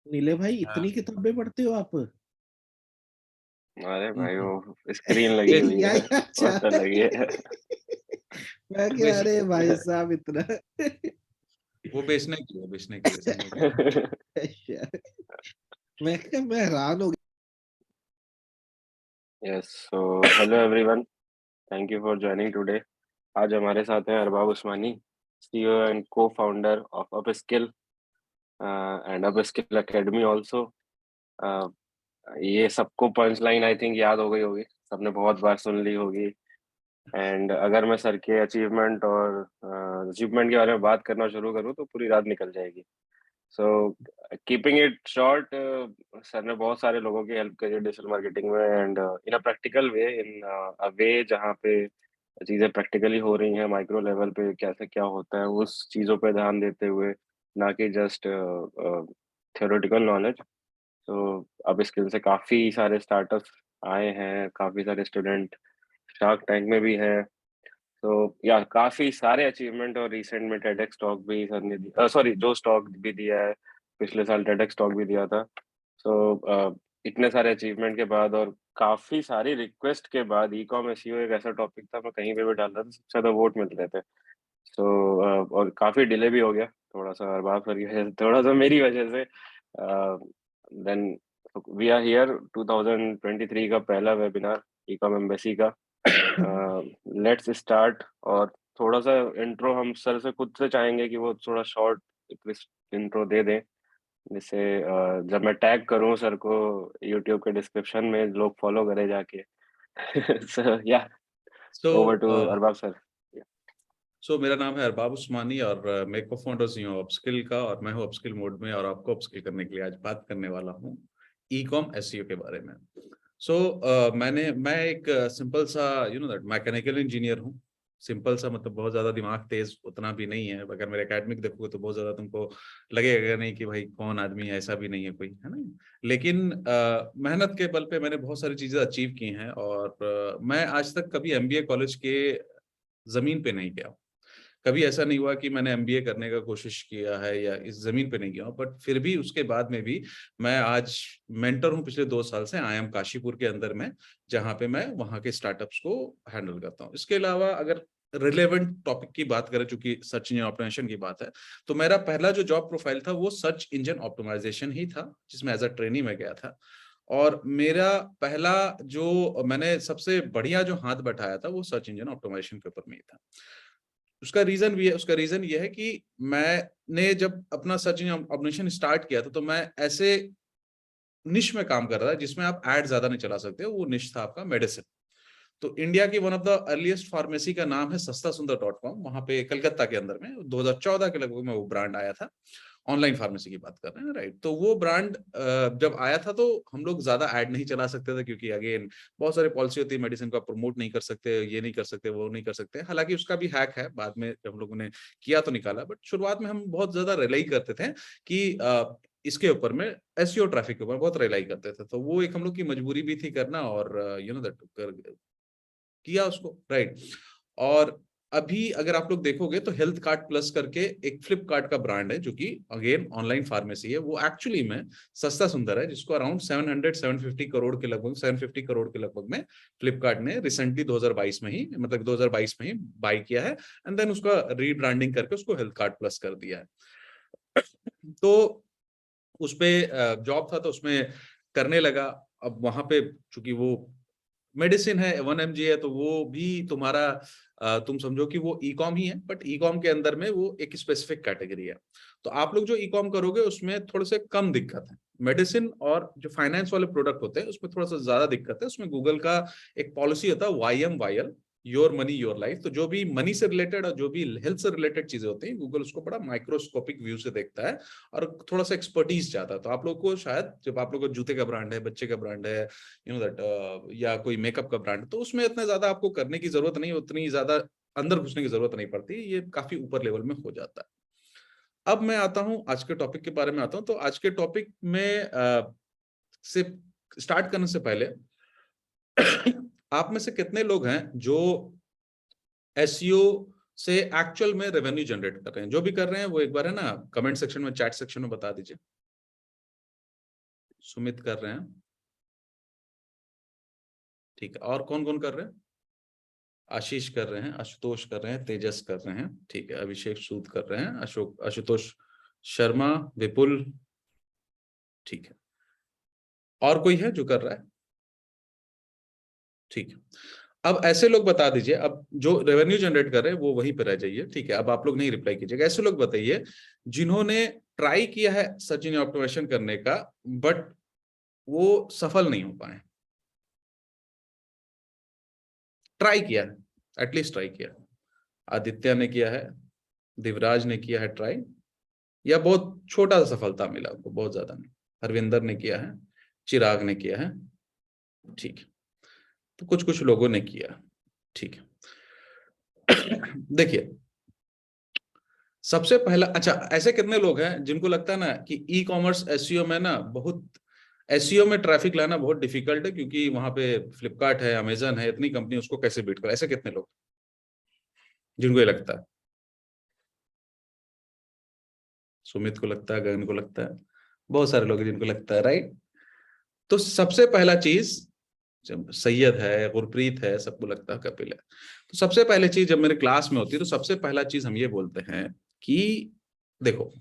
नीले भाई, हाँ, इतनी किताबें पढ़ते हो आप? अरे भाई हम्म, वो स्क्रीन लगी हुई या है, वो अच्छा। तो लगी है। मैं क्या, बेच अरे भाई साहब इतना। वो बेचने के लिए समझ गया। अच्छा, मैं क्या, मैं हैरान हो yes, so hello everyone, thank you for joining today. आज हमारे साथ हैं Arbab Usmani, CEO and co-founder of Upskill and Upskill academy also. ये सबको पंच लाइन आई थिंक याद हो गई होगी, सबने बहुत बार सुन ली होगी। एंड अगर मैं सर के अचीवमेंट के बारे में बात करना शुरू करूँ तो पूरी रात निकल जाएगी। So keeping it short, sir ने बहुत सारे लोगों की हेल्प करी है डिजिटल मार्केटिंग में, and in a practical way, in a way जहाँ पे चीज़ें प्रैक्टिकली हो रही हैं, माइक्रो लेवल पे कैसे क्या होता है उस चीज़ों पे ध्यान देते हुए, ना कि जस्ट थियोरेटिकल नॉलेज। तो अब स्किल से काफ़ी सारे स्टार्टअप्स आए हैं, काफ़ी सारे स्टूडेंट शार्क टैंक में भी हैं। तो या काफ़ी सारे अचीवमेंट, और रिसेंट में टेडेक्स टॉक भी सर ने सॉरी जो स्टॉक भी दिया है, पिछले साल टेडेक्स टॉक भी दिया था। सो इतने सारे अचीवमेंट के बाद और काफ़ी सारी रिक्वेस्ट के बाद ई कॉम एसईओ एक ऐसा टॉपिक था, मैं कहीं पे भी डाल रहा था सबसे ज़्यादा वोट मिल रहे थे। और काफ़ी डिले भी हो गया, थोड़ा-सा अरबाब सर की वजह से, थोड़ा-सा मेरी वजह से। देन वी आर हियर, 2023 का पहला वेबिनार ई-कॉम एम्बेसी का। Let's start. और थोड़ा-सा इंट्रो हम सर से खुद से चाहेंगे कि वो थोड़ा शॉर्ट क्रिस्प इंट्रो दे दें, जिससे जब मैं टैग करूँ सर को यूट्यूब के डिस्क्रिप्शन में, लोग फॉलो करें जाके। So yeah so over to Arbab sir. मेरा नाम है अरबाब उस्मानी और मैं को फाउंडर सी हूँ अपस्किल का, और मैं हूँ अपस्किल मोड में, और आपको अपस्किल करने के लिए आज बात करने वाला हूँ ई कॉम एसईओ के बारे में। मैं एक सिंपल सा दैट मैकेनिकल इंजीनियर हूँ। सिंपल सा मतलब बहुत ज्यादा दिमाग तेज उतना भी नहीं है। अगर मेरे एकेडमिक देखोगे तो बहुत ज्यादा तुमको लगेगा नहीं कि भाई कौन आदमी है, ऐसा भी नहीं है कोई, है ना। लेकिन मेहनत के बल पे मैंने बहुत सारी चीजें अचीव की हैं, और मैं आज तक कभी एमबीए कॉलेज के जमीन पे नहीं गया। कभी ऐसा नहीं हुआ कि मैंने एमबीए करने का कोशिश किया है या इस जमीन पे नहीं गया हूँ, बट फिर भी उसके बाद में भी मैं आज मेंटर हूँ पिछले 2 साल से आई एम काशीपुर के अंदर में, जहाँ पे मैं वहाँ के स्टार्टअप्स को हैंडल करता हूँ। इसके अलावा अगर रिलेवेंट टॉपिक की बात करें, चूंकि सर्च इंजन ऑप्टिमाइजेशन की बात है, तो मेरा पहला जो जॉब प्रोफाइल था वो सर्च इंजन ऑप्टिमाइजेशन ही था, जिसमें एज अ ट्रेनी में गया था। और मेरा पहला जो मैंने सबसे बढ़िया जो हाथ बैठाया था वो सर्च इंजन ऑप्टिमाइजेशन के ऊपर में ही था। उसका रीजन ये है कि मैंने जब अपना सर्च इंजन ऑप्टिमाइजेशन स्टार्ट किया था, तो मैं ऐसे निश में काम कर रहा था जिसमें आप एड ज्यादा नहीं चला सकते। वो निश था आपका मेडिसिन। तो इंडिया की one of the earliest pharmacy का नाम है सस्ता सुंदर .com, वहां पे कलकत्ता के अंदर में 2014 के लगभग में वो ब्रांड आया था। ऑनलाइन फार्मेसी की बात कर रहे हैं, राइट। तो वो ब्रांड जब आया था तो हम लोग ज्यादा ऐड नहीं चला सकते थे, क्योंकि अगेन बहुत सारी पॉलिसी होती है, मेडिसिन को प्रमोट नहीं कर सकते, ये नहीं कर सकते, वो नहीं कर सकते। हालांकि उसका भी हैक है, बाद में जब हम लोगों ने किया तो निकाला, बट शुरुआत में हम बहुत ज्यादा रिलाई करते थे कि इसके ऊपर में एसईओ ट्रैफिक के ऊपर बहुत रिलाई करते थे। तो वो एक हम लोग की मजबूरी भी थी करना, और यू नो दैट किया उसको, राइट। और अभी अगर आप लोग देखोगे तो हेल्थ कार्ड प्लस करके एक फ्लिपकार्ट का ब्रांड है, जो कि अगेन ऑनलाइन फार्मेसी है। वो एक्चुअली में सस्ता सुंदर है, जिसको अराउंड 750 करोड़ के लगभग, 750 करोड़ के लगभग में फ्लिपकार्ट ने रिसेंटली 2022 में ही, मतलब 2022 में ही बाई किया है, एंड देन उसका रीब्रांडिंग करके उसको हेल्थ कार्ड प्लस कर दिया है। तो उस पे जॉब था तो उसमें करने लगा। अब वहां पे चूंकि वो मेडिसिन है, 1 mg है, तो वो भी तुम्हारा तुम समझो कि वो ई कॉम ही है, बट ई कॉम के अंदर में वो एक स्पेसिफिक कैटेगरी है। तो आप लोग जो ई कॉम करोगे उसमें थोड़े से कम दिक्कत है। मेडिसिन और जो फाइनेंस वाले प्रोडक्ट होते हैं उसमें थोड़ा सा ज्यादा दिक्कत है। उसमें गूगल का एक पॉलिसी होता है YMYL, your money your life. तो जो भी मनी से रिलेटेड और जो भी हेल्थ से रिलेटेड चीजें होती हैं, गूगल उसको बड़ा माइक्रोस्कोपिक व्यू से देखता है और थोड़ा सा एक्सपर्टीज चाहता है। तो आप लोग को शायद, जब आप लोग को जूते का ब्रांड है, बच्चे का ब्रांड है, यू नो दैट, या कोई मेकअप का ब्रांड, तो उसमें इतना ज्यादा आपको करने की जरूरत नहीं, उतनी ज्यादा अंदर घुसने की जरूरत नहीं पड़ती। ये काफी ऊपर लेवल में हो जाता है। अब मैं आता हूं आज के टॉपिक के बारे में आता हूं। तो आज के टॉपिक में से स्टार्ट करने से पहले आप में से कितने लोग हैं जो एसईओ से एक्चुअल में रेवेन्यू जनरेट कर रहे हैं? जो भी कर रहे हैं वो एक बार है ना कमेंट सेक्शन में, चैट सेक्शन में बता दीजिए। सुमित कर रहे हैं, ठीक है। और कौन कौन कर रहे हैं? आशीष कर रहे हैं, आशुतोष कर रहे हैं, तेजस कर रहे हैं, ठीक है। अभिषेक सूद कर रहे हैं, आशुतोष शर्मा, विपुल, ठीक है। और कोई है जो कर रहा है? ठीक है। अब ऐसे लोग बता दीजिए, अब जो रेवेन्यू जनरेट कर रहे हैं वो वहीं पे रह जाइए, ठीक है। अब आप लोग नहीं रिप्लाई कीजिएगा। ऐसे लोग बताइए जिन्होंने ट्राई किया है सर्च इंजन ऑप्टिमाइजेशन करने का बट वो सफल नहीं हो पाए। ट्राई किया है, एटलीस्ट ट्राई किया है। आदित्य ने किया है, दिवराज ने किया है ट्राई, या बहुत छोटा सा सफलता मिला उनको, बहुत ज्यादा नहीं। हरविंदर ने किया है, चिराग ने किया है, ठीक है। तो कुछ कुछ लोगों ने किया, ठीक है। देखिए सबसे पहला, अच्छा ऐसे कितने लोग हैं जिनको लगता है ना कि ई कॉमर्स एसईओ में ना बहुत, एसईओ में ट्रैफिक लाना बहुत डिफिकल्ट है क्योंकि वहां पे फ्लिपकार्ट है, अमेजन है, इतनी कंपनी, उसको कैसे बीट करो? ऐसे कितने लोग जिनको ये लगता है? सुमित को लगता है, गगन को लगता है, बहुत सारे लोग हैं जिनको लगता है, राइट। तो सबसे पहला चीज, जब सैयद है, गुरप्रीत है, सबको लगता है कपिल है। तो सबसे पहले चीज जब मेरे क्लास में होती है तो सबसे पहला चीज हम ये बोलते हैं कि देखो,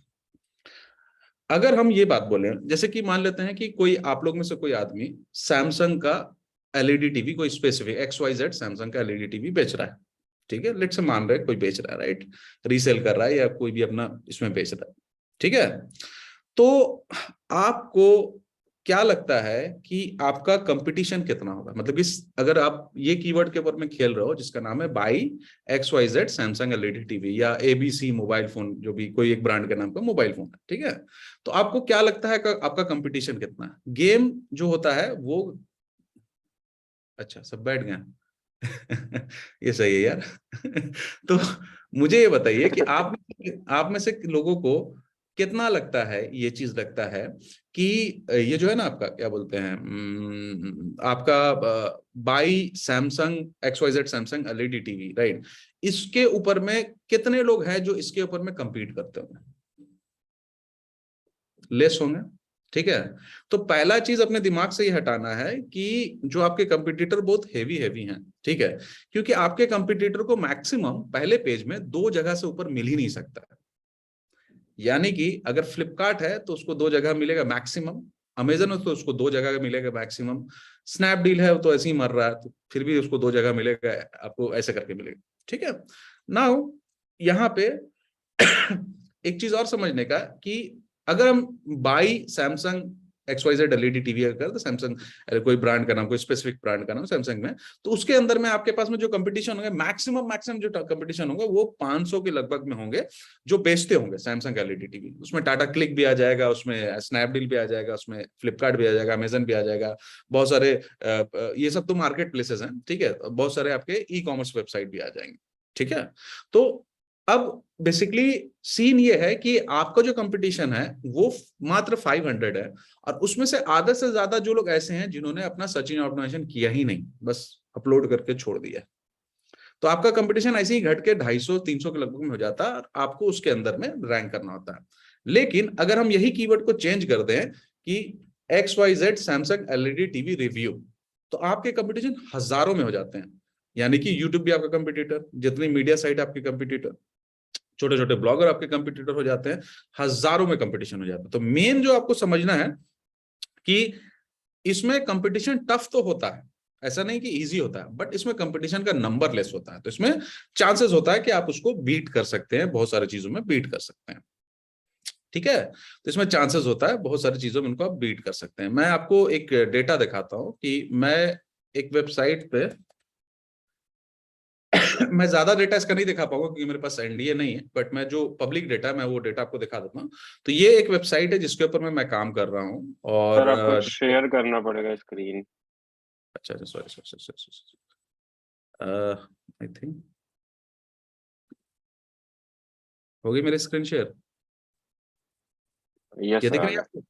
अगर हम ये बात बोले, जैसे कि मान लेते हैं कि कोई आप लोग में से कोई आदमी सैमसंग का एलईडी टीवी, कोई स्पेसिफिक XYZ सैमसंग का एलईडी टीवी बेच रहा है, ठीक है। लेट्स से मान रहे कोई बेच रहा है, राइट, रीसेल कर रहा है या कोई भी अपना इसमें बेच रहा है, ठीक है। तो आपको क्या लगता है कि आपका कंपटीशन कितना होगा? मतलब इस, अगर आप ये कीवर्ड के ऊपर में खेल रहे हो जिसका नाम है by XYZ Samsung LED TV या ABC मोबाइल फोन, जो भी कोई एक ब्रांड के नाम का मोबाइल फोन है, ठीक है। तो आपको क्या लगता है कि आपका कंपटीशन कितना है? गेम जो होता है वो, अच्छा सब बैठ गए। ये सही है यार। तो मुझे ये बताइए कि आप में से लोगों को कितना लगता है, ये चीज लगता है कि ये जो है ना आपका क्या बोलते हैं, आपका by Samsung XYZ Samsung LED TV, right, इसके ऊपर में कितने लोग हैं जो इसके ऊपर में कंपीट करते होंगे? लेस होंगे, ठीक है। तो पहला चीज अपने दिमाग से ये हटाना है कि जो आपके कंपटीटर बहुत हेवी हैं, ठीक है, क्योंकि आपके कंपटीटर को मैक्सिमम पहले पेज में 2 जगह से ऊपर मिल ही नहीं सकता है। यानी कि अगर फ्लिपकार्ट है तो उसको 2 जगह मिलेगा मैक्सिमम, अमेजन है तो उसको 2 जगह मिलेगा मैक्सिमम, स्नैपडील है तो ऐसे ही मर रहा है तो फिर भी उसको 2 जगह मिलेगा, आपको ऐसे करके मिलेगा, ठीक है। नाउ यहाँ पे एक चीज और समझने का कि अगर हम by Samsung XYZ LED TV अगर तो सैमसंग, कोई ब्रांड का नाम, कोई स्पेसिफिक ब्रांड का नाम सैमसंग में, तो उसके अंदर में आपके पास में जो कंपटीशन होंगे, मैक्सिमम जो कंपटीशन होंगे वो 500 के लगभग में होंगे जो बेचते होंगे सैमसंग एलईडी टीवी। उसमें टाटा क्लिक भी आ जाएगा, उसमें स्नैपडील भी आ जाएगा, उसमें फ्लिपकार्ट भी आ जाएगा, अमेजन भी आ जाएगा, बहुत सारे ये सब तो मार्केट प्लेसेस हैं, ठीक है। बहुत सारे आपके ई कॉमर्स वेबसाइट भी आ जाएंगे, ठीक है। तो अब बेसिकली सीन ये है कि आपका जो कंपटीशन है वो मात्र 500 है, और उसमें से आधा से ज्यादा जो लोग ऐसे हैं जिन्होंने अपना सर्च इंजन ऑप्टिमाइजेशन किया ही नहीं, बस अपलोड करके छोड़ दिया। तो आपका कंपटीशन ऐसे ही घट के 250-300 के लगभग में हो जाता है, आपको उसके अंदर में रैंक करना होता है। लेकिन अगर हम यही कीवर्ड को चेंज कर दें कि XYZ Samsung LED TV review, तो आपके कंपटीशन हजारों में हो जाते हैं। यानी कि यूट्यूब भी आपका कंपटीटर, जितनी मीडिया साइट आपके कंपटीटर, छोटे छोटे ब्लॉगर आपके कंपटीटर हो जाते हैं, हजारों में कंपटीशन हो जाता है। तो मेन जो आपको समझना है कि इसमें कंपटीशन टफ तो होता है, ऐसा नहीं कि इजी होता है, बट इसमें कंपटीशन का नंबर लेस होता है, तो इसमें चांसेस होता है कि आप उसको बीट कर सकते हैं, बहुत सारी चीजों में बीट कर सकते हैं, ठीक है। तो इसमें चांसेस होता है बहुत सारी चीजों में उनको आप बीट कर सकते हैं। मैं आपको एक डेटा दिखाता हूं कि मैं एक वेबसाइट पे मैं ज्यादा डेटा इसका नहीं दिखा पाऊंगा क्योंकि मेरे पास एनडीए नहीं है, बट मैं जो पब्लिक डेटा मैं वो डेटा आपको दिखा देता हूँ। तो ये एक वेबसाइट है जिसके ऊपर मैं काम कर रहा हूँ, और सर आपको शेयर करना पड़ेगा स्क्रीन। अच्छा अच्छा, सॉरी, आई थिंक हो गई मेरी स्क्रीन शेयर, यस ये सर दिख आ रही है गया। आपको?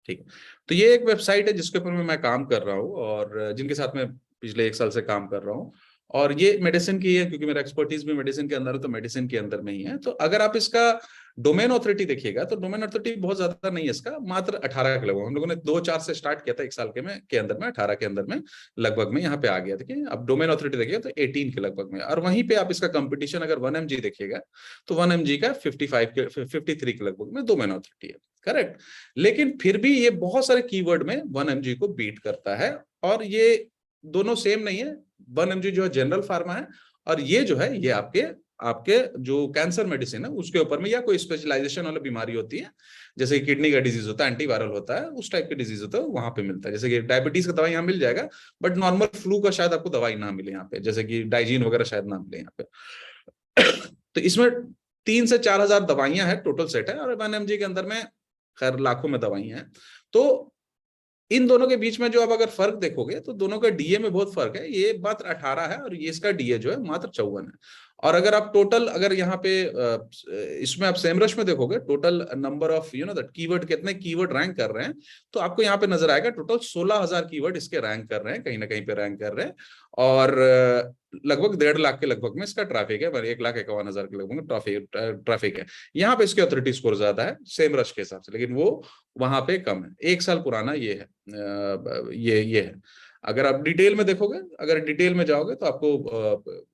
ठीक है। तो ये एक वेबसाइट है जिसके ऊपर मैं काम कर रहा हूँ और जिनके साथ मैं पिछले 1 साल से काम कर रहा हूँ, और ये मेडिसिन की है, क्योंकि मेरा एक्सपर्टीज भी मेडिसिन के अंदर है, तो मेडिसिन के अंदर में ही है। तो अगर आप इसका डोमेन ऑथोरिटी देखिएगा तो डोमेन ऑथोरिटी बहुत ज्यादा नहीं है इसका, मात्र 18 के लगभग। हम लोगों ने 2-4 से स्टार्ट किया था, 1 साल के अंदर में 18 के अंदर में लगभग में यहाँ पे आ गया। देखिए अब डोमेन ऑथोरिटी देखिएगा तो 18 के लगभग में। और वहीं पे आप इसका कंपटीशन अगर 1 mg देखिएगा तो 1 mg का 53 के लगभग में डोमेन ऑथोरिटी है, करेक्ट। लेकिन फिर भी ये बहुत सारे कीवर्ड में 1 mg को बीट करता है। और ये दोनों सेम नहीं है। 1 mg जो है जनरल फार्मा है, और ये जो है ये आपके जो कैंसर मेडिसिन है उसके ऊपर में, या कोई स्पेशलाइजेशन वाली बीमारी होती है, जैसे किडनी का डिजीज होता है, एंटीवायरल होता है, उस टाइप के डिजीज होता है, वहां पे मिलता है। जैसे कि डायबिटीज का दवाई यहाँ मिल जाएगा, बट नॉर्मल फ्लू का शायद आपको दवाई ना मिले यहाँ पे, जैसे कि डाइजीन वगैरह शायद ना मिले यहाँ पे। तो इसमें 3 से 4 हजार दवाइयां हैं, टोटल सेट है, और 1 mg के अंदर में खैर लाखों में दवाइयां हैं। तो इन दोनों के बीच में जो आप अगर फर्क देखोगे तो दोनों का डीए में बहुत फर्क है। ये मात्र 18 है और ये इसका डीए जो है मात्र 54 है। और अगर आप टोटल अगर यहाँ पे इसमें आप सेमरश में देखोगे total number of that keyword, कितने कीवर्ड रैंक कर रहे हैं, तो आपको यहाँ पे नजर आएगा टोटल 16,000 कीवर्ड इसके रैंक कर रहे हैं, कहीं ना कहीं पे रैंक कर रहे हैं। और लगभग 1.5 लाख के लगभग में इसका ट्रैफिक है, 1,51,000 के लगभग ट्रैफिक है। यहाँ पे इसके ऑथोरिटी स्कोर ज्यादा है सेमरश के हिसाब से, लेकिन वो वहां पे कम है। 1 साल पुराना ये है, ये है। अगर आप डिटेल में देखोगे, अगर डिटेल में जाओगे तो आपको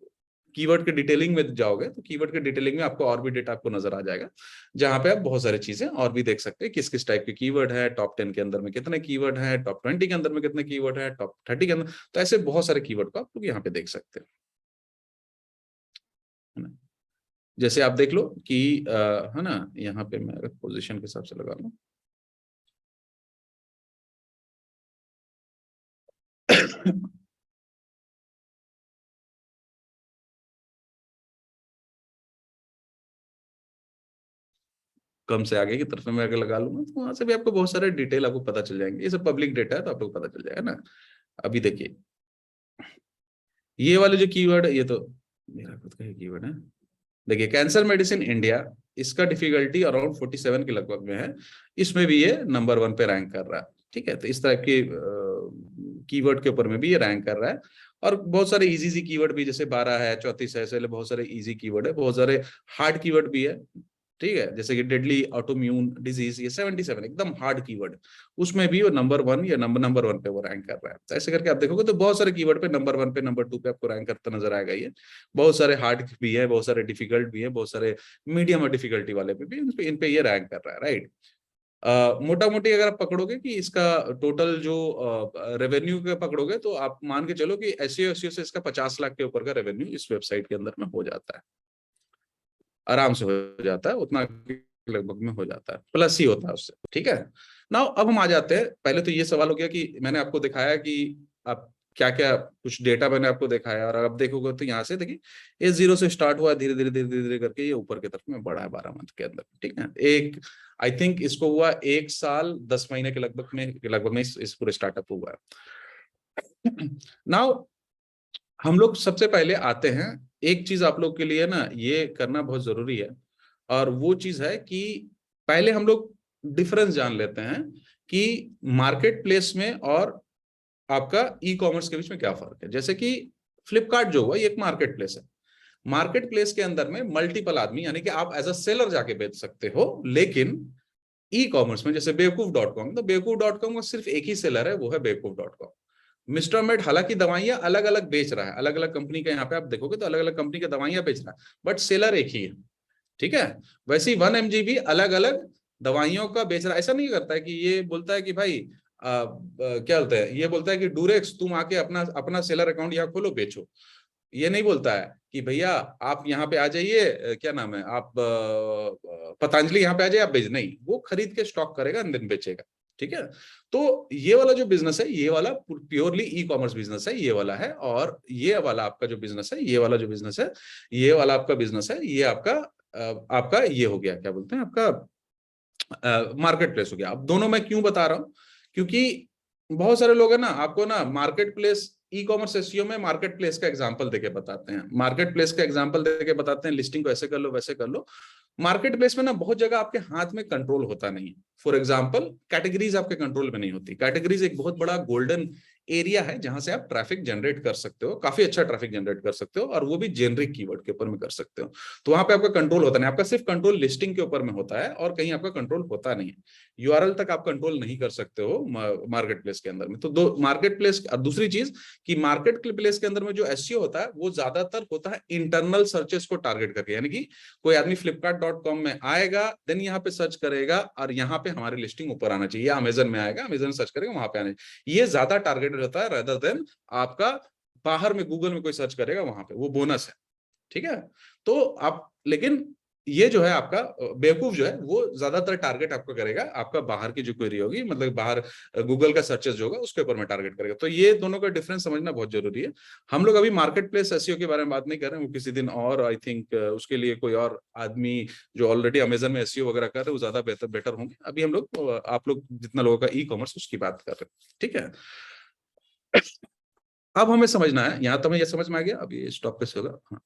कीवर्ड के डिटेलिंग में जाओगे तो कीवर्ड के डिटेलिंग में आपको और भी डेटा आपको नजर आ जाएगा, जहां पे आप बहुत सारी चीजें और भी देख सकते हैं, किस किस टाइप के कीवर्ड है, टॉप 10 के अंदर में कितने कीवर्ड है, टॉप 20 के अंदर में कितने कीवर्ड है, टॉप 30 के अंदर। तो ऐसे बहुत सारे कीवर्ड को आप लोग यहाँ पे देख सकते हैं, है ना। जैसे आप देख लो कि है ना, यहाँ पे मैं पोजिशन के हिसाब से लगा लूं। कम से आगे की तरफ में अगर लगा लूंगा तो वहां से भी आपको बहुत सारे डिटेल आपको पता चल जाएंगे। ये सब पब्लिक डेटा है तो आपको पता चल जाएगा ना। अभी देखिए ये वाले जो कीवर्ड, ये तो मेरा खुद का ही कीवर्ड है। देखिए कैंसर मेडिसिन इंडिया, इसका डिफिकल्टी अराउंड 47 के लगभग में है। इसमें भी ये नंबर 1 पे रैंक कर रहा है, ठीक है। तो इस तरह के कीवर्ड के ऊपर में भी ये रैंक कर रहा है। और बहुत सारे इजी कीवर्ड भी, जैसे 12 है, 34 है, ऐसे बहुत सारे इजी कीवर्ड है, बहुत सारे हार्ड कीवर्ड भी है, ठीक है। जैसे कि डेडली ऑटोम्यून डिजीज, ये 77 एकदम हार्ड कीवर्ड, उसमें भी वो नंबर 1 या नंबर 1 पे वो रैंक कर रहा है। तो ऐसे करके आप देखोगे तो बहुत सारे कीवर्ड पे नंबर 1 पे, नंबर 2 पे आपको रैंक करता नजर आएगा। ये बहुत सारे हार्ड भी है, बहुत सारे डिफिकल्ट भी है, बहुत सारे मीडियम और डिफिकल्टी वाले पे भी इन पे ये रैंक कर रहा है, राइट। मोटा मोटी अगर आप पकड़ोगे कि इसका टोटल जो रेवेन्यू का पकड़ोगे तो आप मान के चलो कि एसईओ से इसका 50 लाख के ऊपर का रेवेन्यू इस वेबसाइट के अंदर में हो जाता है, आराम से हो जाता है, उतना लगभग में हो जाता है, प्लस ही होता है उससे, ठीक है। नाउ अब हम आ जाते हैं, पहले तो ये सवाल हो गया कि मैंने आपको दिखाया कि आप क्या क्या कुछ डेटा मैंने आपको दिखाया, और अब देखोगे तो यहाँ से देखिए ये 0 से स्टार्ट हुआ, धीरे धीरे धीरे धीरे करके ये ऊपर की तरफ में बढ़ा है 12 मंथ के अंदर, ठीक है। एक आई थिंक इसको हुआ 1 साल 10 महीने के लगभग में इस पूरे स्टार्टअप हुआ है। नाउ हम लोग सबसे पहले आते हैं, एक चीज आप लोग के लिए ना ये करना बहुत जरूरी है, और वो चीज है कि पहले हम लोग डिफरेंस जान लेते हैं कि मार्केट प्लेस में और आपका ई कॉमर्स के बीच में क्या फर्क है। जैसे कि फ्लिपकार्ट जो हुआ ये एक मार्केट प्लेस है। मार्केट प्लेस के अंदर में मल्टीपल आदमी, यानी कि आप एज अ सेलर जाके बेच सकते हो, लेकिन ई कॉमर्स में जैसे बेवकूफ.com, तो बेवकूफ.com का सिर्फ एक ही सेलर है, वो है बेवकूफ.com। मिस्टर मेड हालांकि दवाइयां अलग अलग बेच रहा है, अलग अलग कंपनी का, यहाँ पे आप देखोगे तो अलग अलग कंपनी की दवाइयां बेच रहा है, बट सेलर एक ही है, ठीक है। वैसे ही 1 mg भी अलग अलग दवाइयों का बेच रहा है। ऐसा नहीं करता है कि ये बोलता है कि भाई क्या बोलता है, ये बोलता है कि डूरेक्स तुम आके अपना अपना सेलर अकाउंट यहाँ खोलो बेचो। ये नहीं बोलता है कि भैया आप यहाँ पे आ जाइए, क्या नाम है, आप पतंजलि यहाँ पे आ जाइए आप बेच, नहीं, वो खरीद के स्टॉक करेगा एंड देन बेचेगा, ठीक है। तो ये वाला जो बिजनेस है, ये वाला प्योरली ई कॉमर्स बिजनेस है, ये वाला है। और ये वाला आपका जो बिजनेस है, ये वाला जो बिजनेस है, ये वाला आपका बिजनेस है, ये आपका ये हो गया, क्या बोलते हैं, आपका मार्केट प्लेस हो गया। अब दोनों मैं क्यों बता रहा हूं, क्योंकि बहुत सारे लोग है ना, आपको ना market place, e commerce SEO में मार्केट प्लेस का एग्जांपल देके बताते हैं, मार्केट प्लेस का एग्जांपल देके बताते हैं, लिस्टिंग को ऐसे कर लो वैसे कर लो। मार्केट प्लेस में ना बहुत जगह आपके हाथ में कंट्रोल होता नहीं है। फॉर एग्जांपल कैटेगरीज आपके कंट्रोल में नहीं होती। कैटेगरीज एक बहुत बड़ा गोल्डन एरिया है जहां से आप ट्रैफिक जनरेट कर सकते हो, काफी अच्छा ट्रैफिक जनरेट कर सकते हो, और वो भी जेनरिक कीवर्ड के ऊपर में कर सकते हो। तो वहां पे आपका कंट्रोल होता नहीं, आपका सिर्फ कंट्रोल लिस्टिंग के ऊपर में होता है और कहीं आपका कंट्रोल होता नहीं है। यूआरएल तक आप कंट्रोल नहीं कर सकते हो मार्केट प्लेस के अंदर में। तो दो मार्केट प्लेस, और दूसरी चीज कि मार्केट प्लेस के अंदर में जो एसईओ होता है वो ज्यादातर होता है इंटरनल सर्चेस को टारगेट करके, यानी कि कोई आदमी flipkart.com में आएगा, देन यहाँ पे सर्च करेगा और यहाँ पे हमारी लिस्टिंग ऊपर आना चाहिए, या अमेजन में आएगा, अमेजन सर्च करेगा वहां पे आना चाहिए। ये ज्यादा टारगेटेड होता है रेदर देन आपका बाहर में गूगल में कोई सर्च करेगा वहां पे, वो बोनस है। ठीक है, तो आप, लेकिन ये जो है आपका बेवकूफ जो है वो ज्यादातर टारगेट आपका करेगा आपका बाहर की जो क्वेरी होगी, मतलब बाहर गूगल का सर्चेस जो होगा उसके ऊपर में टारगेट करेगा। तो ये दोनों का डिफरेंस समझना बहुत जरूरी है। हम लोग अभी मार्केट प्लेस एसईओ के बारे में बात नहीं कर रहे हैं, वो किसी दिन, और आई थिंक उसके लिए कोई और आदमी जो ऑलरेडी अमेजन में एसईओ वगैरह कर रहे हैं वो ज्यादा बेटर होंगे। अभी हम लोग आप लोग जितना लोगों का ई कॉमर्स उसकी बात कर रहे हैं। ठीक है, अब हमें समझना है, यहां तो हमें यह समझ में आ गया, अब ये स्टॉप कैसे होगा। हाँ,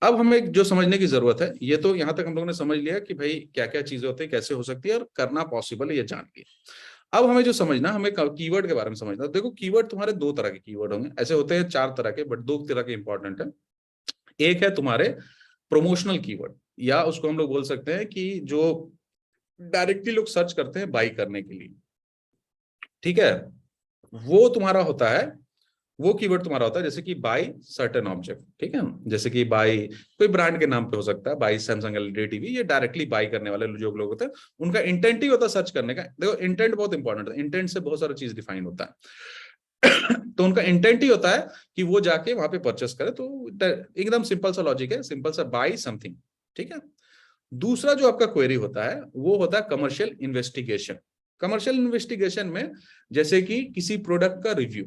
अब हमें जो समझने की जरूरत है, ये तो यहां तक हम लोगों ने समझ लिया कि भाई क्या क्या चीजें होती है, कैसे हो सकती है और करना पॉसिबल है, ये जान लिया। अब हमें जो समझना, हमें कीवर्ड के बारे में समझना। देखो कीवर्ड तुम्हारे दो तरह के कीवर्ड होंगे, ऐसे होते हैं चार तरह के, बट दो तरह के इंपॉर्टेंट है। एक है तुम्हारे प्रमोशनल कीवर्ड, या उसको हम लोग बोल सकते हैं कि जो डायरेक्टली लोग सर्च करते हैं बाई करने के लिए। ठीक है, वो तुम्हारा होता है, वो कीवर्ड तुम्हारा होता है जैसे कि बाई सर्टेन ऑब्जेक्ट। ठीक है, जैसे कि बाई कोई ब्रांड के नाम पे हो सकता है, बाई सैमसंग एलईडी टीवी, ये डायरेक्टली बाई करने वाले जो लोग होते हैं उनका इंटेंट ही होता है सर्च करने का। देखो इंटेंट बहुत इंपॉर्टेंट है, इंटेंट से बहुत सारा चीज डिफाइन होता है। तो उनका इंटेंट ही होता है कि वो जाके वहां पे परचेस करे। तो एकदम सिंपल सा लॉजिक है, सिंपल सा बाई समथिंग। ठीक है, दूसरा जो आपका क्वेरी होता है वो होता है कमर्शियल इन्वेस्टिगेशन। कमर्शियल इन्वेस्टिगेशन में जैसे कि किसी प्रोडक्ट का रिव्यू,